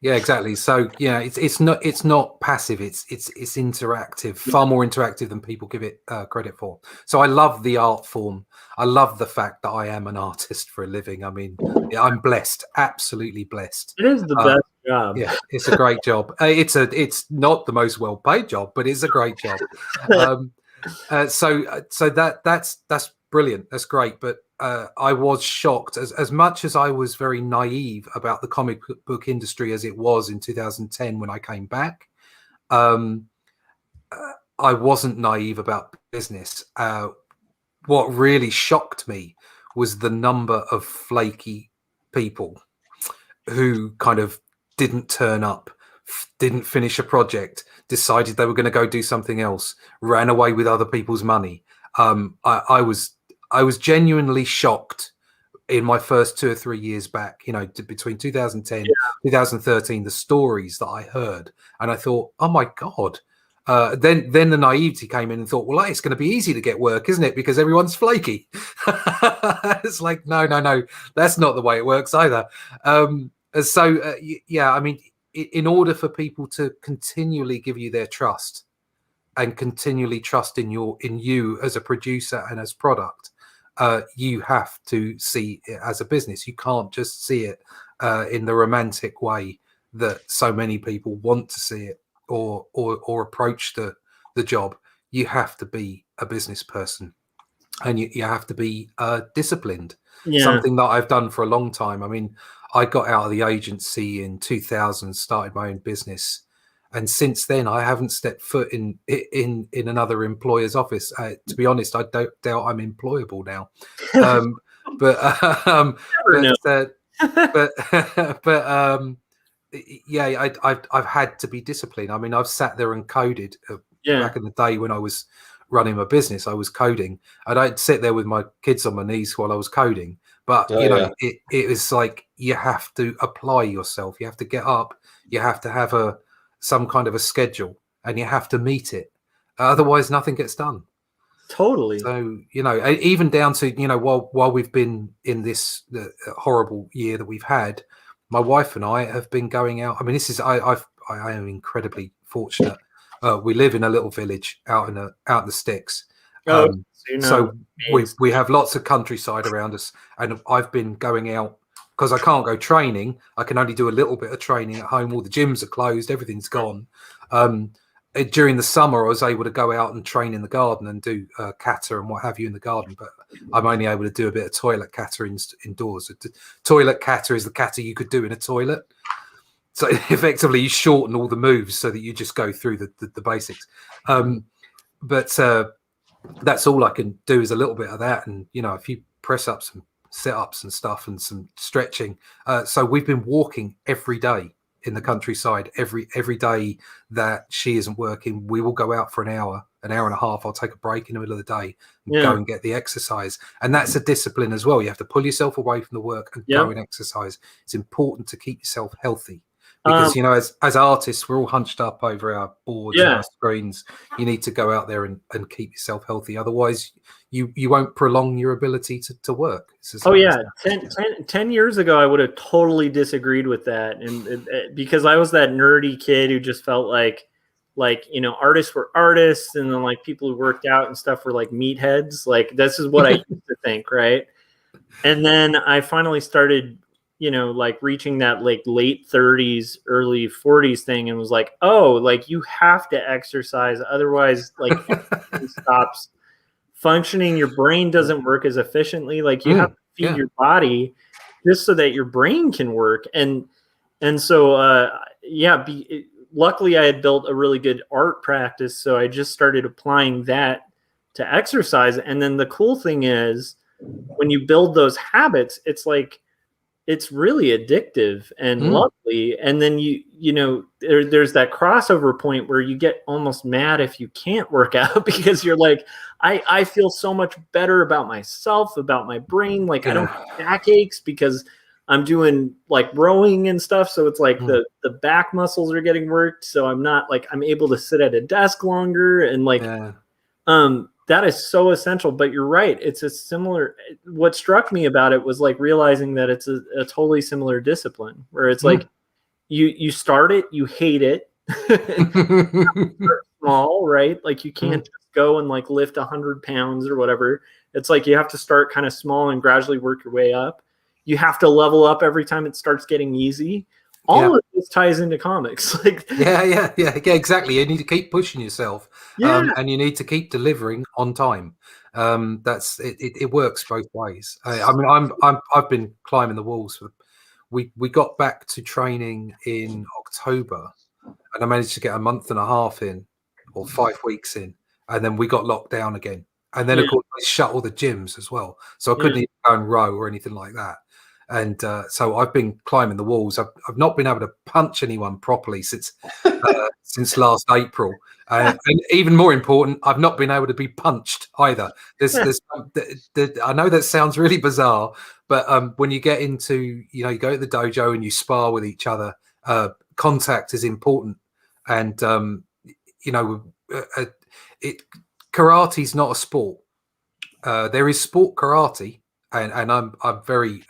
Exactly. So it's not passive. It's interactive, far more interactive than people give it credit for. So I love the art form. I love the fact that I am an artist for a living. I mean, I'm blessed, absolutely blessed. It is the best job. Yeah, it's a great job. It's not the most well paid job, but it's a great job. So that's brilliant. That's great. But I was shocked, as much as I was very naive about the comic book industry as it was in 2010 when I came back. I wasn't naive about business. What really shocked me was the number of flaky people who kind of didn't turn up, didn't finish a project, decided they were going to go do something else, ran away with other people's money. I was genuinely shocked in my first 2 or 3 years back, between 2010, 2013, the stories that I heard, and I thought, oh my God. Then the naivety came in and thought, well, it's going to be easy to get work, isn't it? Because everyone's flaky. It's like, no, that's not the way it works either. I mean, in order for people to continually give you their trust and continually trust in you as a producer and as product, you have to see it as a business. You can't just see it in the romantic way that so many people want to see it, or approach the job. You have to be a business person, and you have to be disciplined. Something that I've done for a long time. I mean, I got out of the agency in 2000, started my own business, and since then I haven't stepped foot in another employer's office. To be honest, I don't doubt I'm employable now. I've had to be disciplined. I mean, I've sat there and coded back in the day when I was running my business. I was coding, and I'd sit there with my kids on my knees while I was coding. But it was like, you have to apply yourself. You have to get up. You have to have some kind of a schedule, and you have to meet it. Otherwise, nothing gets done. Totally. So, even down to, while we've been in this horrible year that we've had, my wife and I have been going out. I mean, I am incredibly fortunate. We live in a little village out in the sticks. Oh, So we have lots of countryside around us, and I've been going out because I can't go training. I can only do a little bit of training at home. All the gyms are closed. Everything's gone. During the summer, I was able to go out and train in the garden and do kata and what have you in the garden, but I'm only able to do a bit of toilet kata indoors. Toilet kata is the kata you could do in a toilet. So effectively, you shorten all the moves so that you just go through the basics. But that's all I can do is a little bit of that, and a few press ups and sit ups and stuff, and some stretching. So we've been walking every day in the countryside. Every day that she isn't working, we will go out for an hour and a half. I'll take a break in the middle of the day and go and get the exercise. And that's a discipline as well. You have to pull yourself away from the work and go and exercise. It's important to keep yourself healthy. Because, as artists, we're all hunched up over our boards and our screens. You need to go out there and keep yourself healthy. Otherwise, you won't prolong your ability to work. 10 years ago, I would have totally disagreed with that. And because I was that nerdy kid who just felt like artists were artists, and then like people who worked out and stuff were like meatheads. Like, this is what I used to think, right? And then I finally started like reaching that like late 30s, early 40s thing, and was like, oh, like you have to exercise, otherwise like it stops functioning. Your brain doesn't work as efficiently. Like you have to feed your body just so that your brain can work. And so luckily I had built a really good art practice, so I just started applying that to exercise. And then the cool thing is, when you build those habits, it's like it's really addictive and lovely. And then there's that crossover point where you get almost mad if you can't work out, because you're like, I feel so much better about myself, about my brain. Like I don't have backaches because I'm doing like rowing and stuff. So it's like the back muscles are getting worked. So I'm not like, I'm able to sit at a desk longer, and like, that is so essential. But you're right. It's a similar, what struck me about it was like realizing that it's a totally similar discipline, where it's like you start it, you hate it. Small, right? Like you can't just go and like lift 100 pounds or whatever. It's like you have to start kind of small and gradually work your way up. You have to level up every time it starts getting easy. All of this ties into comics. Like exactly. You need to keep pushing yourself, and you need to keep delivering on time. That's it. It works both ways. I've been climbing the walls. We got back to training in October, and I managed to get a month and a half in, or 5 weeks in, and then we got locked down again. And then of course they shut all the gyms as well, so I couldn't even go and row or anything like that. And so I've been climbing the walls. I've not been able to punch anyone properly since last April. And even more important, I've not been able to be punched either. I know that sounds really bizarre, but when you get into, you go to the dojo and you spar with each other, contact is important. And karate's not a sport. There is sport karate. And I'm very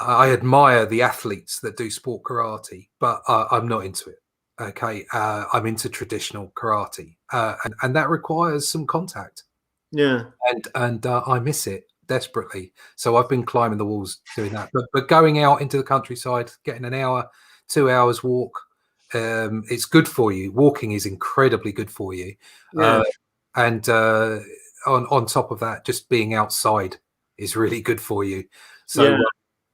I admire the athletes that do sport karate, but I'm not into it. Okay, I'm into traditional karate, and that requires some contact. Yeah, and I miss it desperately. So I've been climbing the walls doing that. But going out into the countryside, getting an hour, 2 hours walk, it's good for you. Walking is incredibly good for you. Yeah. On top of that, just being outside is really good for you. So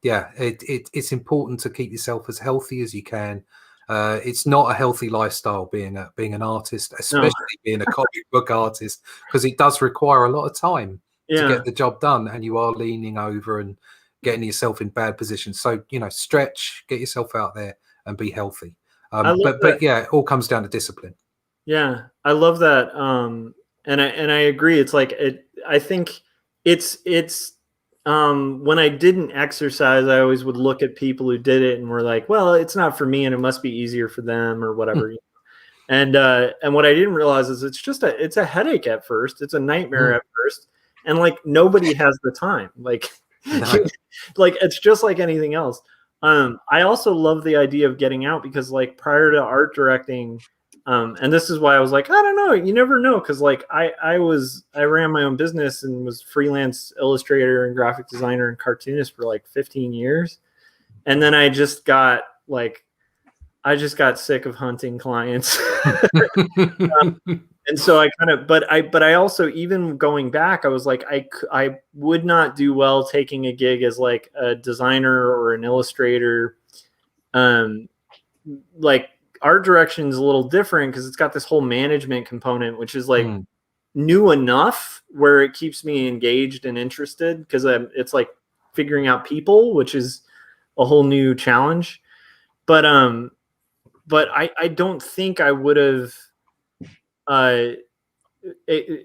it's important to keep yourself as healthy as you can. It's not a healthy lifestyle being an artist, especially being a comic book artist, because it does require a lot of time to get the job done, and you are leaning over and getting yourself in bad positions. So stretch, get yourself out there and be healthy. But it all comes down to discipline. Yeah, I love that. And I agree. It's like I think it's when I didn't exercise, I always would look at people who did it and were like, well, it's not for me, and it must be easier for them or whatever. And what I didn't realize is it's a headache at first. It's a nightmare at first, and like nobody has the time. Like like it's just like anything else. I also love the idea of getting out, because like prior to art directing, And this is why I was like, I don't know, you never know, because like I ran my own business and was freelance illustrator and graphic designer and cartoonist for like 15 years, and then I just got sick of hunting clients. And so I kind of, but I also, even going back, I was like, I would not do well taking a gig as like a designer or an illustrator. Like art direction is a little different because it's got this whole management component, which is like new enough where it keeps me engaged and interested, because it's like figuring out people, which is a whole new challenge. But I don't think I would have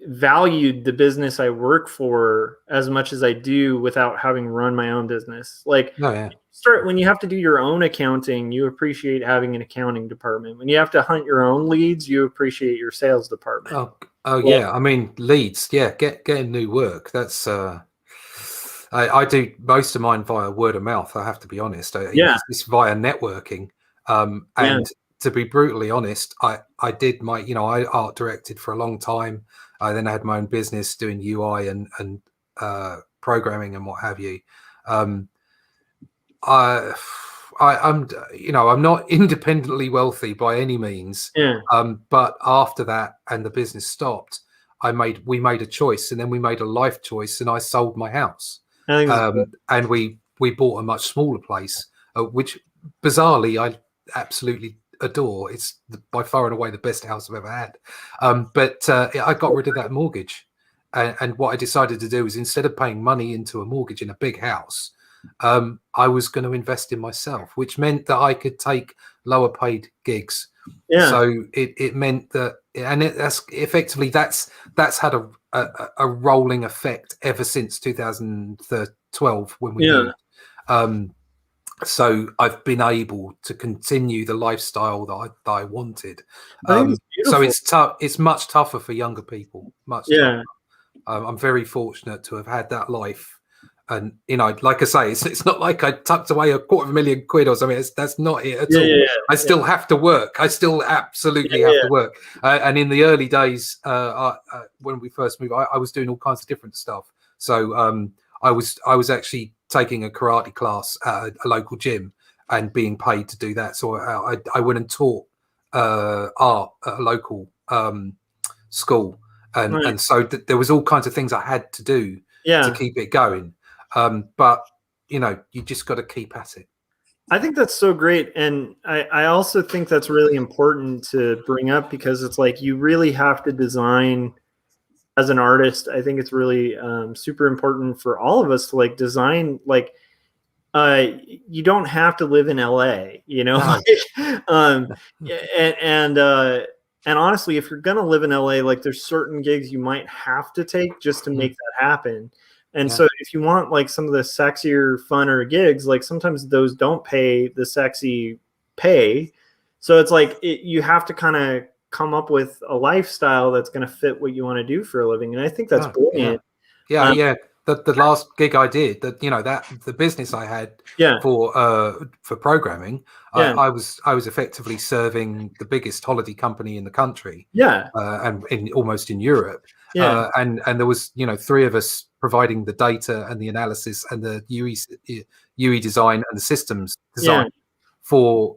valued the business I work for as much as I do without having run my own business. Like, when you have to do your own accounting, you appreciate having an accounting department. When you have to hunt your own leads, you appreciate your sales department. Yeah. I mean, leads. Yeah, getting new work. That's I do most of mine via word of mouth. I have to be honest. It's via networking. And to be brutally honest, I did my, I art directed for a long time. I then had my own business doing UI and programming and what have you. I'm not independently wealthy by any means. But after that and the business stopped, we made a choice, and then we made a life choice, and I sold my house. And we bought a much smaller place, which bizarrely I absolutely adore. It's by far and away the best house I've ever had. But I got rid of that mortgage, and what I decided to do is, instead of paying money into a mortgage in a big house, I was going to invest in myself, which meant that I could take lower paid gigs. So it meant that, and that's effectively that's had a rolling effect ever since 2012 when we moved. So I've been able to continue the lifestyle that I wanted. So it's tough. It's much tougher for younger people. Much tougher. I'm very fortunate to have had that life. And like I say, it's not like I tucked away £250,000 or something. That's not it at all. I still have to work. I still absolutely have to work. And in the early days, when we first moved, I was doing all kinds of different stuff. So I was actually taking a karate class at a local gym and being paid to do that. So I went and taught art at a local school, and so there was all kinds of things I had to do to keep it going. But you just got to keep at it. I think that's so great. And I also think that's really important to bring up, because it's like, you really have to design as an artist. I think it's really super important for all of us to like design, like, you don't have to live in LA, and honestly, if you're going to live in LA, like, there's certain gigs you might have to take just to make that happen. And so if you want like some of the sexier, funner gigs, like sometimes those don't pay the sexy pay. So it's like you have to kind of come up with a lifestyle that's going to fit what you want to do for a living. And I think that's brilliant. The last gig I did, that the business I had for programming, I was effectively serving the biggest holiday company in the country, and almost in Europe, and there was 3 of us providing the data and the analysis and the UE design and the systems design for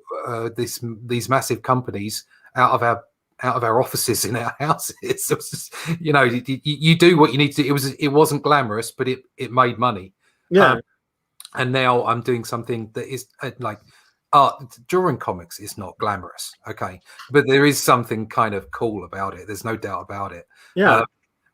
these massive companies out of our offices in our houses. It was just, you do what you need to do. It wasn't glamorous, but it made money. And now I'm doing something that is like art. Drawing comics is not glamorous, okay, but there is something kind of cool about it. There's no doubt about it.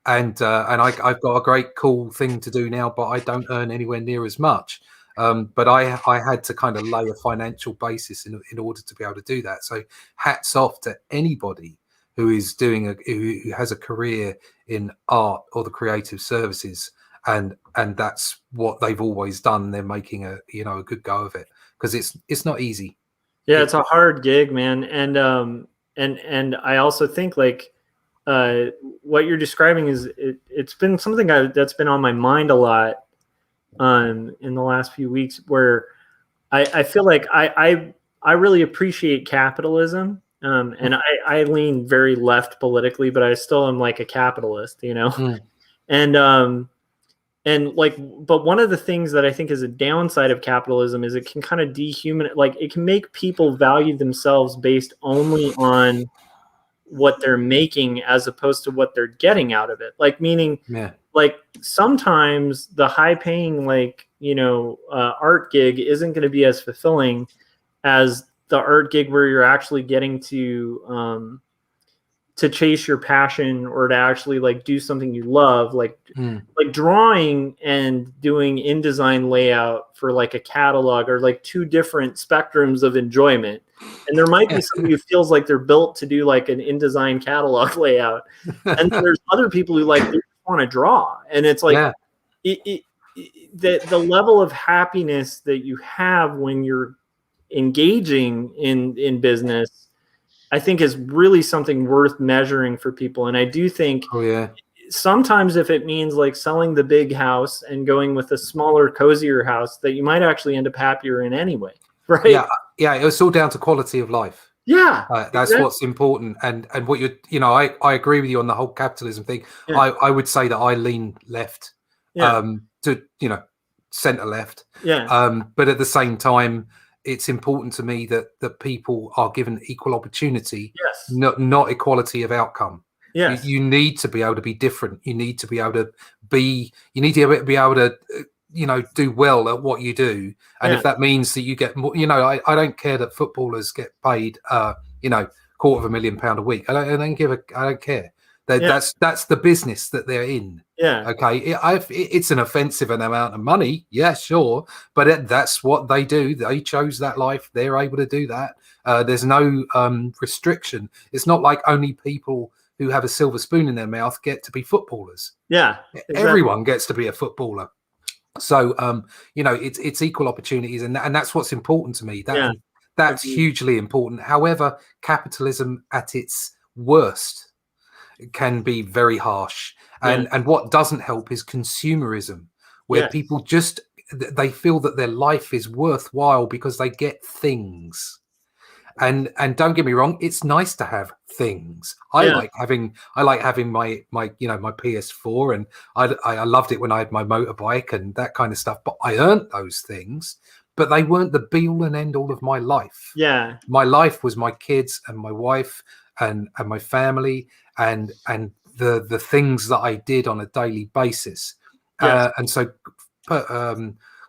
And I've got a great cool thing to do now, but I don't earn anywhere near as much. But I had to kind of lay a financial basis in order to be able to do that. So hats off to anybody who is who has a career in art or the creative services, and that's what they've always done. They're making a good go of it, because it's not easy. It's a hard gig, man. And I also think like what you're describing is it's been something that's been on my mind a lot in the last few weeks, where I feel like I really appreciate capitalism, And I lean very left politically, but I still am like a capitalist, you know? And like, but one of the things that I think is a downside of capitalism is it can kind of dehumanize, like it can make people value themselves based only on what they're making as opposed to what they're getting out of it. Like, meaning, like sometimes the high paying, like, you know, art gig isn't going to be as fulfilling as the art gig where you're actually getting to chase your passion or to actually like do something you love, like drawing and doing InDesign layout for like a catalog are like two different spectrums of enjoyment. And there might be somebody who feels like they're built to do like an InDesign catalog layout, and then there's other people who like they just want to draw, and it's like the level of happiness that you have when you're engaging in business, I think is really something worth measuring for people. And I do think sometimes if it means like selling the big house and going with a smaller, cozier house, that you might actually end up happier in anyway. Right. Yeah. It's all down to quality of life. Yeah. That's what's important. And what I agree with you on the whole capitalism thing. I would say that I lean left to, center left. But at the same time, it's important to me that people are given equal opportunity, not equality of outcome. You need to be able to be different. You need to be able to do well at what you do. And if that means that you get more, I don't care that footballers get paid, £250,000 a week. I don't care. That's the business that they're in. Okay. It's an offensive amount of money. Yeah, sure. But that's what they do. They chose that life. They're able to do that. There's no restriction. It's not like only people who have a silver spoon in their mouth get to be footballers. Exactly. Everyone gets to be a footballer. So, it's equal opportunities. And that's what's important to me. That's hugely important. However, capitalism at its worst can be very harsh, and what doesn't help is consumerism, where people they feel that their life is worthwhile because they get things. And don't get me wrong, it's nice to have things. I like having my PS4, and I loved it when I had my motorbike and that kind of stuff, but I earned those things, but they weren't the be all and end all of my life. My life was my kids and my wife and my family and the things that I did on a daily basis. And so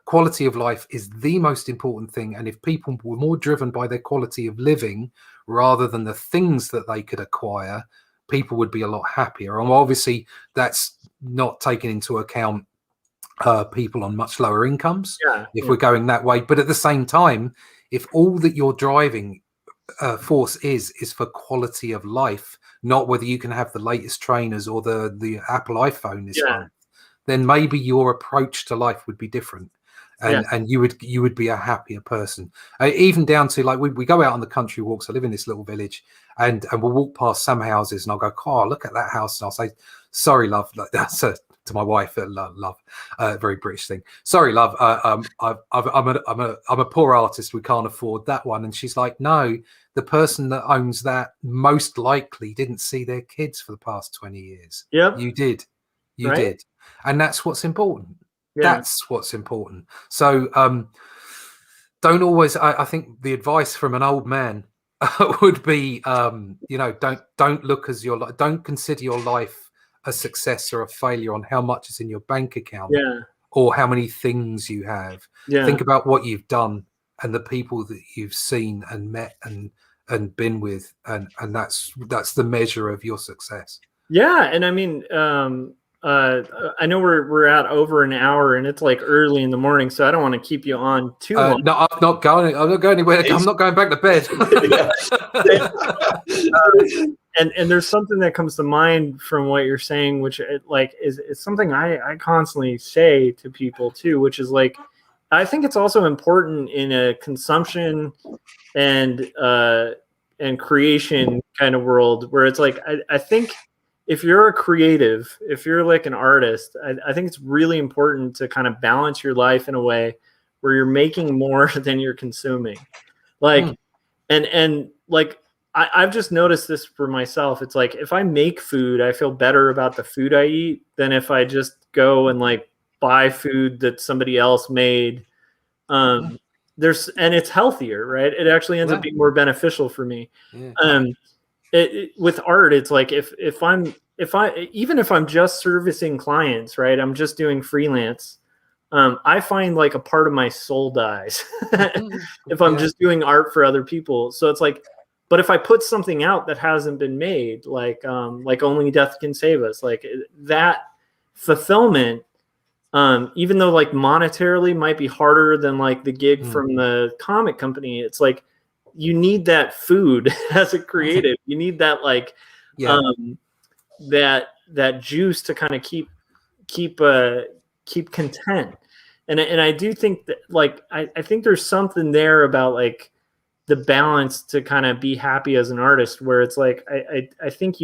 quality of life is the most important thing. And if people were more driven by their quality of living rather than the things that they could acquire, people would be a lot happier. And obviously that's not taking into account people on much lower incomes, if we're going that way. But at the same time, if all that you're driving force is for quality of life, not whether you can have the latest trainers or the Apple iPhone this month, then maybe your approach to life would be different, and you would be a happier person. Even down to like we go out on the country walks. I live in this little village, and we'll walk past some houses, and I'll go, "Oh, look at that house," and I'll say, "Sorry, love." Like that's to my wife, love, very British thing. Sorry, love. I'm a poor artist. We can't afford that one. And she's like, no, the person that owns that most likely didn't see their kids for the past 20 years. You did, did, and that's what's important. That's what's important. So don't always. I think the advice from an old man would be, don't look as your life. Don't consider your life a success or a failure on how much is in your bank account or how many things you have. Think about what you've done and the people that you've seen and met and been with, and that's the measure of your success. And I mean, I know we're at over an hour and it's like early in the morning, so I don't want to keep you on too long. No, I'm not going anywhere. I'm not going back to bed. And there's something that comes to mind from what you're saying, which is something I constantly say to people too, which is like, I think it's also important in a consumption and creation kind of world where it's like, I think if you're a creative, if you're like an artist, I think it's really important to kind of balance your life in a way where you're making more than you're consuming. Like, and like, I've just noticed this for myself. It's like if I make food, I feel better about the food I eat than if I just go and like buy food that somebody else made. And it's healthier, right? It actually ends up being more beneficial for me. With art, it's like if I'm just servicing clients, right? I'm just doing freelance. I find like a part of my soul dies if I'm just doing art for other people. So it's like, but if I put something out that hasn't been made, like Only Death Can Save Us, like that fulfillment, even though like monetarily might be harder than like the gig from the comic company, it's like you need that food as a creative. You need that like that juice to kind of keep content. And I do think that like I think there's something there about like the balance to kind of be happy as an artist, where it's like I think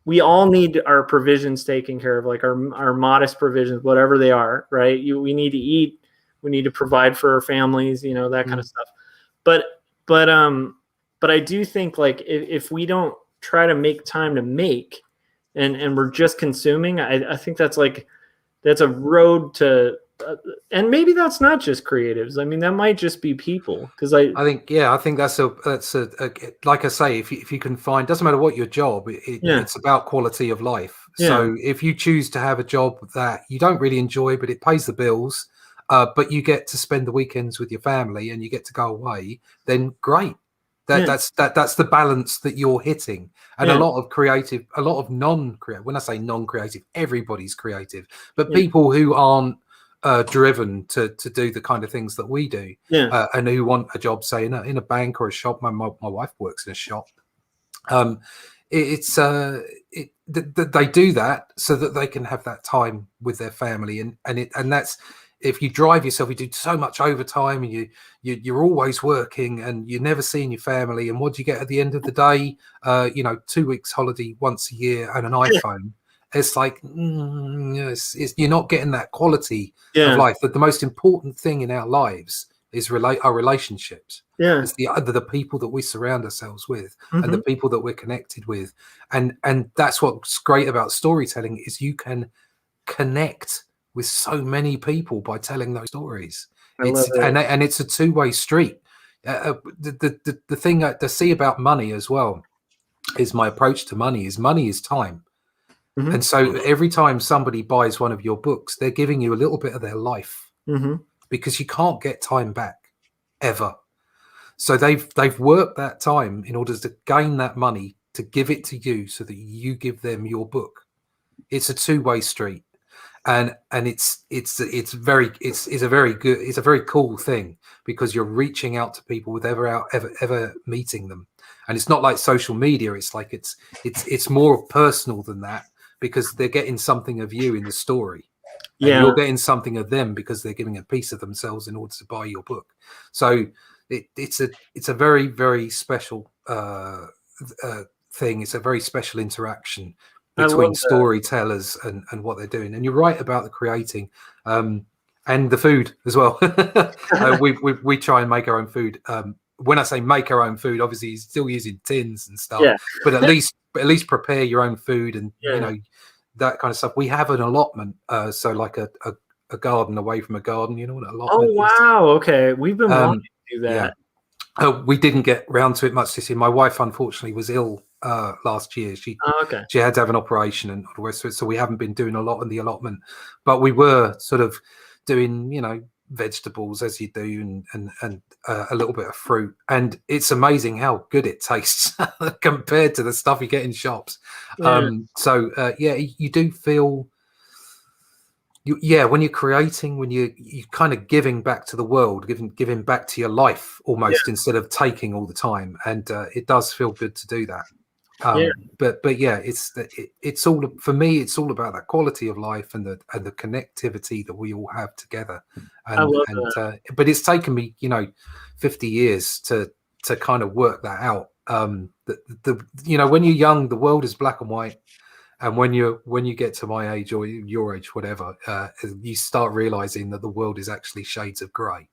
we all need our provisions taken care of, like our modest provisions, whatever they are, right? We need to eat, we need to provide for our families, that kind of stuff. But I do think like if we don't try to make time to make and we're just consuming, I think that's a road to and maybe that's not just creatives. I mean, that might just be people, because I think that's a like I say, if you can find, doesn't matter what your job, it's about quality of life. So if you choose to have a job that you don't really enjoy but it pays the bills, but you get to spend the weekends with your family and you get to go away, then great. That's the balance that you're hitting. And a lot of non-creative, when I say non-creative, everybody's creative, but people who aren't driven to do the kind of things that we do, and who want a job, say in a bank or a shop. My wife works in a shop. They do that so that they can have that time with their family, and that's, if you drive yourself, you do so much overtime, and you're always working, and you're never seeing your family. And what do you get at the end of the day? 2 weeks holiday once a year and an iPhone. It's like you're not getting that quality of life. That the most important thing in our lives is our relationships. It's the people that we surround ourselves with, and the people that we're connected with, and that's what's great about storytelling, is you can connect with so many people by telling those stories. And it's a two-way street. The thing to see about money as well is my approach to money is time. And so every time somebody buys one of your books, they're giving you a little bit of their life, because you can't get time back ever. So they've worked that time in order to gain that money to give it to you so that you give them your book. It's a two-way street. And it's a very cool thing, because you're reaching out to people without ever meeting them. And it's not like social media. It's like it's more personal than that, because they're getting something of you in the story. And you're getting something of them because they're giving a piece of themselves in order to buy your book. So it's a very, very special thing. It's a very special interaction between storytellers and what they're doing. And you're right about the creating, and the food as well. We try and make our own food. When I say make our own food, obviously you're still using tins and stuff, but at least prepare your own food, and that kind of stuff. We have an allotment, so like a garden away from a garden. You know what an allotment is? Wow, okay. We've been wanting to do that. We didn't get round to it much this year. My wife unfortunately was ill last year. She had to have an operation and all the rest of it, so we haven't been doing a lot in the allotment, but we were sort of doing vegetables as you do, and a little bit of fruit, and it's amazing how good it tastes compared to the stuff you get in shops. You do feel when you're creating, when you're kind of giving back to the world, giving back to your life almost, instead of taking all the time, and it does feel good to do that. But it's all, for me, it's all about that quality of life and the connectivity that we all have together. But it's taken me 50 years to kind of work that out. When you're young, the world is black and white. And when you get to my age or your age, whatever, you start realizing that the world is actually shades of grey.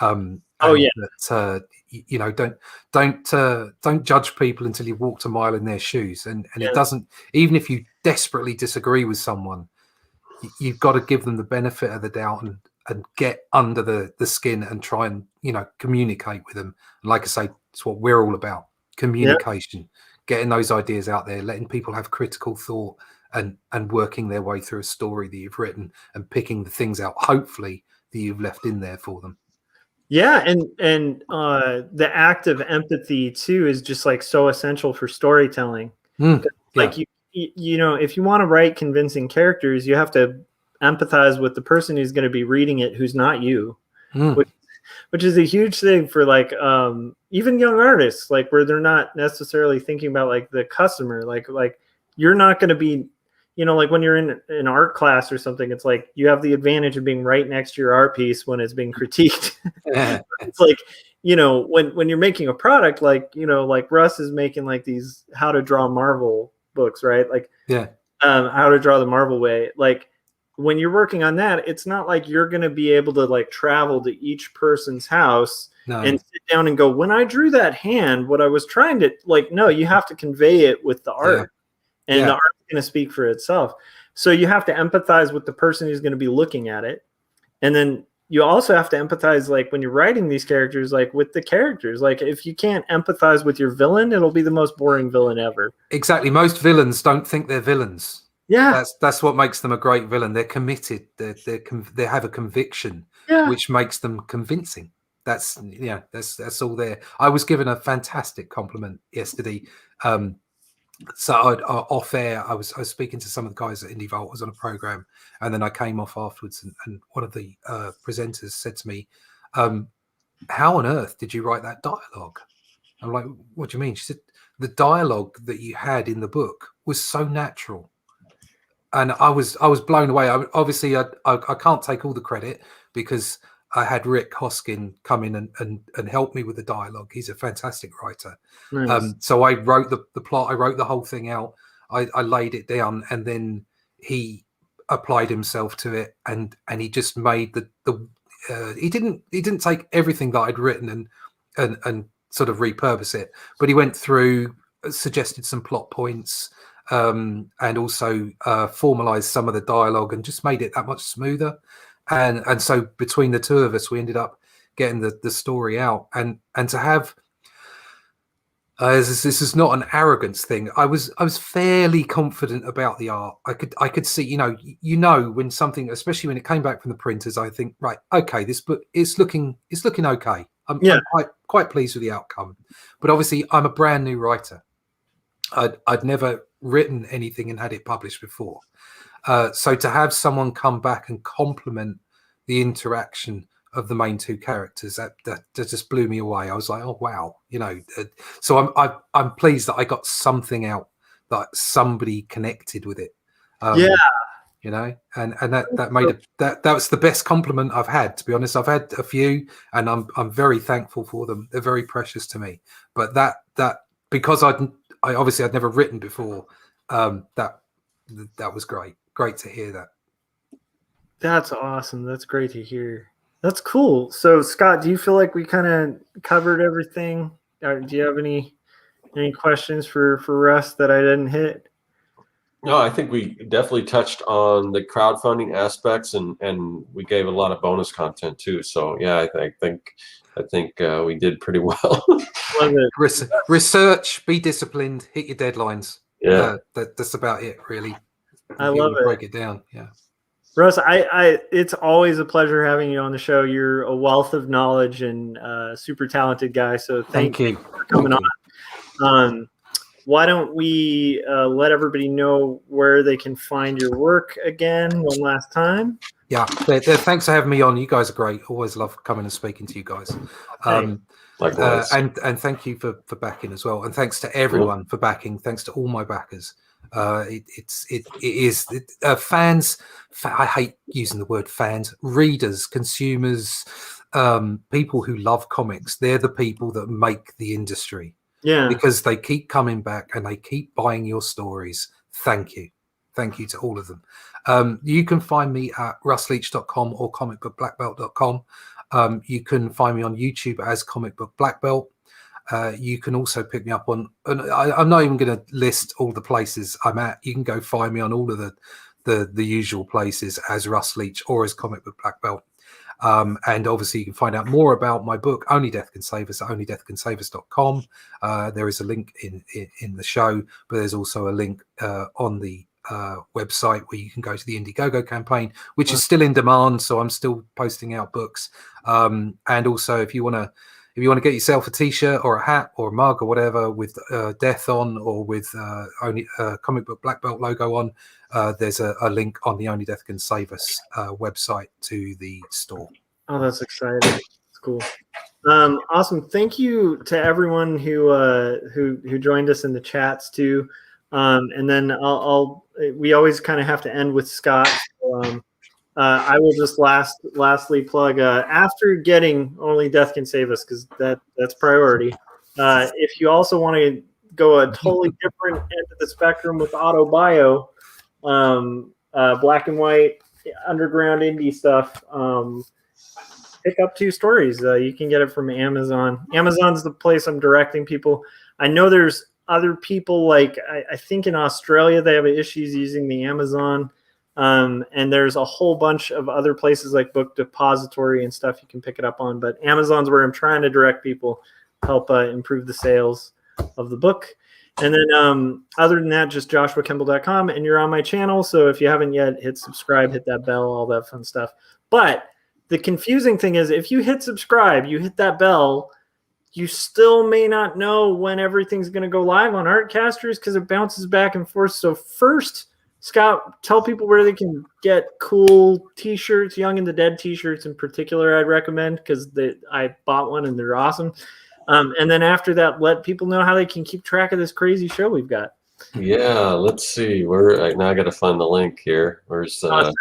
That you know, don't judge people until you've walked a mile in their shoes, and it doesn't, even if you desperately disagree with someone, you've got to give them the benefit of the doubt and get under the skin and try and, you know, communicate with them. And like I say, it's what we're all about: communication, getting those ideas out there, letting people have critical thought, and working their way through a story that you've written and picking the things out, hopefully, that you've left in there for them. Yeah, and the act of empathy too is just like so essential for storytelling. Like you know, if you want to write convincing characters, you have to empathize with the person who's going to be reading it, who's not you, which is a huge thing for like even young artists, like where they're not necessarily thinking about like the customer, like you're not going to be, you know, like when you're in an art class or something, it's like you have the advantage of being right next to your art piece when it's being critiqued. It's like, you know, when you're making a product, like, you know, like Russ is making like these how to draw Marvel books, right? Like, how to draw the Marvel way. Like when you're working on that, it's not like you're going to be able to like travel to each person's house and sit down and go, when I drew that hand, what I was trying to like, no, you have to convey it with the art. And the art's going to speak for itself. So you have to empathize with the person who's going to be looking at it. And then you also have to empathize, like when you're writing these characters, like with the characters. Like if you can't empathize with your villain, it'll be the most boring villain ever. Exactly. Most villains don't think they're villains. Yeah. That's what makes them a great villain. They're committed. They have a conviction, which makes them convincing. That's all there. I was given a fantastic compliment yesterday. So off air, I was speaking to some of the guys at Indie Vault. I was on a program, and then I came off afterwards, and one of the presenters said to me, "How on earth did you write that dialogue?" I'm like, "What do you mean?" She said, "The dialogue that you had in the book was so natural," and I was blown away. Obviously, I can't take all the credit because I had Rick Hoskin come in and help me with the dialogue. He's a fantastic writer. Nice. So I wrote the plot. I wrote the whole thing out. I laid it down, and then he applied himself to it, and he just made he didn't take everything that I'd written and sort of repurpose it, but he went through, suggested some plot points, and also formalized some of the dialogue and just made it that much smoother. And so between the two of us, we ended up getting the story out, and to have this is not an arrogance thing. I was fairly confident about the art. I could see, you know when something, especially when it came back from the printers, I think, right, okay, this book is looking okay. I'm quite pleased with the outcome. But obviously, I'm a brand new writer. I'd never written anything and had it published before. So to have someone come back and compliment the interaction of the main two characters, that just blew me away. I was like, oh wow, so I'm pleased that I got something out, that somebody connected with it. And that made that was the best compliment I've had, to be honest. I've had a few, and I'm very thankful for them. They're very precious to me. But that because I'd never written before, that was great to hear that. That's awesome. That's great to hear. That's cool. So Scott, do you feel like we kind of covered everything? Or do you have any questions for Russ that I didn't hit? No, I think we definitely touched on the crowdfunding aspects, and we gave a lot of bonus content too. So yeah, I think we did pretty well. Love it. Research, be disciplined, hit your deadlines. Yeah, that's about it, really. I love it. Break it down. Yeah. Russ, it's always a pleasure having you on the show. You're a wealth of knowledge and super talented guy. So thank you for coming on. Why don't we let everybody know where they can find your work again one last time? Yeah, thanks for having me on. You guys are great. Always love coming and speaking to you guys. Likewise. And thank you for backing as well. And thanks to everyone for backing. Thanks to all my backers. It is fans. I hate using the word fans. Readers, consumers, people who love comics. They're the people that make the industry. Yeah, because they keep coming back and they keep buying your stories. Thank you to all of them. You can find me at russleach.com or comicbookblackbelt.com. You can find me on YouTube as Comic Book Black Belt. You can also pick me up on, and I'm not even going to list all the places I'm at. You can go find me on all of the usual places as Russ Leach or as Comic Book Black Belt. And obviously you can find out more about my book, Only Death Can Save Us, at onlydeathcansavus.com. There is a link in the show, but there's also a link on the website where you can go to the Indiegogo campaign, which is still in demand. So I'm still posting out books. And also if you want to get yourself a t-shirt or a hat or a mug or whatever with Death on, or with only Comic Book Black Belt logo on, there's a link on the Only Death Can Save Us website to the store. Oh, that's exciting. That's cool. Awesome. Thank you to everyone who joined us in the chats too. And then we always kind of have to end with Scott. So, I will just lastly plug, after getting Only Death Can Save Us, because that's priority. If you also want to go a totally different end of the spectrum with Autobio, black and white, underground indie stuff, pick up 2 stories. You can get it from Amazon. Amazon's the place I'm directing people. I know there's other people, like I think in Australia they have issues using the Amazon. And there's a whole bunch of other places like Book Depository and stuff you can pick it up on. But Amazon's where I'm trying to direct people, help improve the sales of the book. And then other than that, just joshuakemble.com. And you're on my channel. So if you haven't yet, hit subscribe, hit that bell, all that fun stuff. But the confusing thing is, if you hit subscribe, you hit that bell, you still may not know when everything's going to go live on Artcasters because it bounces back and forth. So first, Scott, tell people where they can get cool t-shirts, Young and the Dead t-shirts in particular, I'd recommend, because I bought one and they're awesome. And then after that, let people know how they can keep track of this crazy show we've got. Yeah, let's see. Now I got to find the link here. Where's that's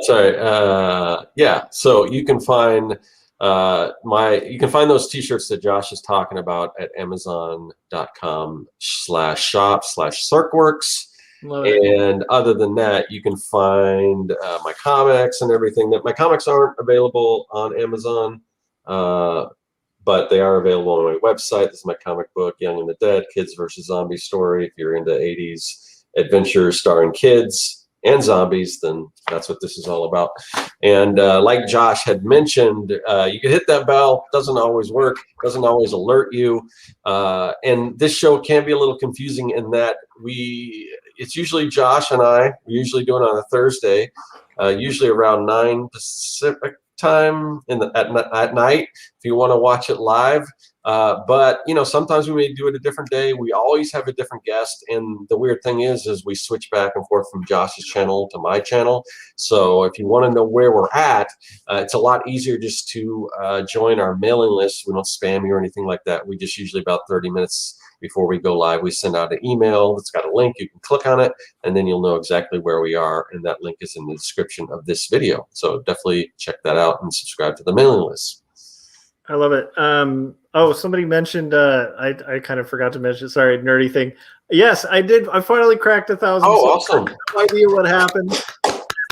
all right. Yeah, so you can find those t-shirts that Josh is talking about at amazon.com/shop/circworks. And other than that, you can find my comics and everything. That my comics aren't available on Amazon, but they are available on my website. This is my comic book, Young and the Dead, Kids versus Zombie Story. If you're into 80s adventures starring kids and zombies, then that's what this is all about. And like Josh had mentioned, you can hit that bell. Doesn't always work. Doesn't always alert you. And this show can be a little confusing in that it's usually Josh and I. We usually do it on a Thursday, usually around 9 Pacific time at night. If you want to watch it live, but sometimes we may do it a different day. We always have a different guest, and the weird thing is we switch back and forth from Josh's channel to my channel. So if you want to know where we're at, it's a lot easier just to join our mailing list. We don't spam you or anything like that. We just usually about 30 minutes before we go live, we send out an email that's got a link. You can click on it, and then you'll know exactly where we are, and that link is in the description of this video. So definitely check that out and subscribe to the mailing list. I love it. Somebody mentioned, I kind of forgot to mention, sorry, nerdy thing. Yes, I did. I finally cracked 1,000. Oh, awesome. I have no idea what happened.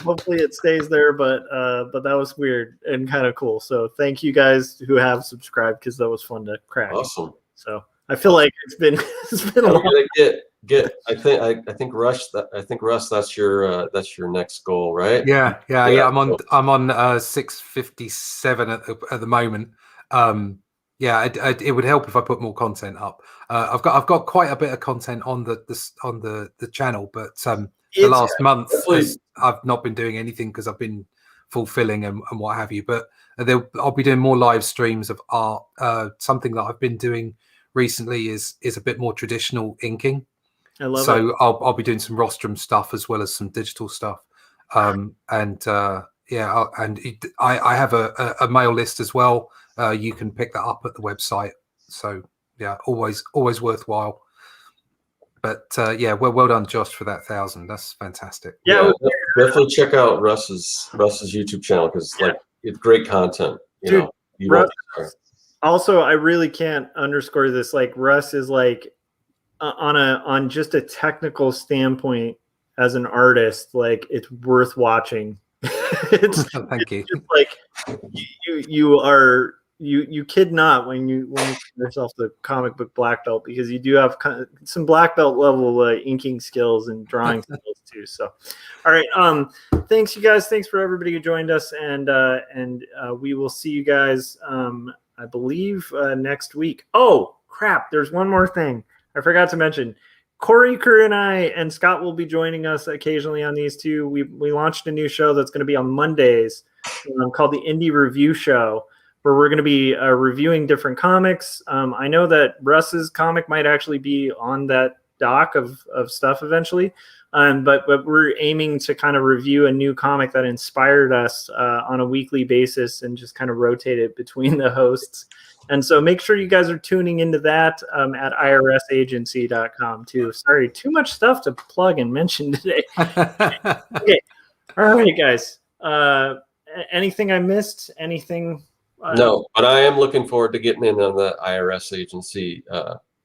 Hopefully it stays there, but that was weird and kind of cool. So thank you guys who have subscribed, because that was fun to crack. Awesome. So I feel like it's been a lot. I think Russ, that's your next goal, right? Yeah. I'm on 657 at the moment. It would help if I put more content up. I've got quite a bit of content on the channel, but the last month I've not been doing anything because I've been fulfilling and what have you. But I'll be doing more live streams of art. Something that I've been doing recently is a bit more traditional inking. I love it. So I'll be doing some rostrum stuff as well as some digital stuff. I have a mail list as well. You can pick that up at the website. So yeah, always worthwhile. But well done, Josh, for that 1,000. That's fantastic. Yeah, definitely check out Russ's YouTube channel, because it's great content. Dude, also, I really can't underscore this. Like, Russ is like on just a technical standpoint as an artist, like, it's worth watching. Thank you. It's just like you kid not when you call yourself the comic book black belt, because you do have some black belt level inking skills and drawing skills too. So, all right, thanks you guys. Thanks for everybody who joined us, and we will see you guys. I believe next week. Oh crap! There's one more thing I forgot to mention. Corey Kerr and I and Scott will be joining us occasionally on these too. We launched a new show that's going to be on Mondays called the Indie Review Show, where we're going to be reviewing different comics. I know that Russ's comic might actually be on that doc of stuff eventually, but we're aiming to kind of review a new comic that inspired us on a weekly basis and just kind of rotate it between the hosts. And so make sure you guys are tuning into that at irsagency.com too. Sorry, too much stuff to plug and mention today. Okay. All right, guys. Anything I missed? Anything? No, but I am looking forward to getting in on the IRS agency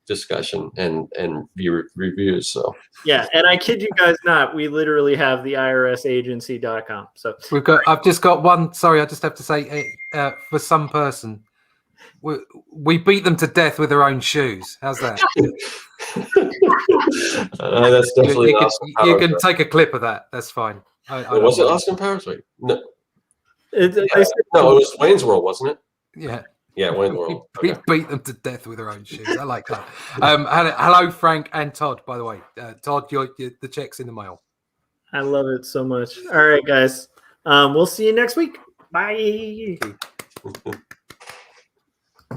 discussion and reviews. So yeah, and I kid you guys not, we literally have the irsagency.com. So we've got. I've just got one. Sorry, I just have to say for some person. We beat them to death with their own shoes. How's that? That's definitely you can take a clip of that. That's fine. Was it Austin Powers? Wait, no. No, it was Wayne's World, wasn't it? Yeah. Yeah, Wayne's World. We beat them to death with their own shoes. I like that. Hello, Frank and Todd, by the way. Todd, the check's in the mail. I love it so much. All right, guys. We'll see you next week. Bye.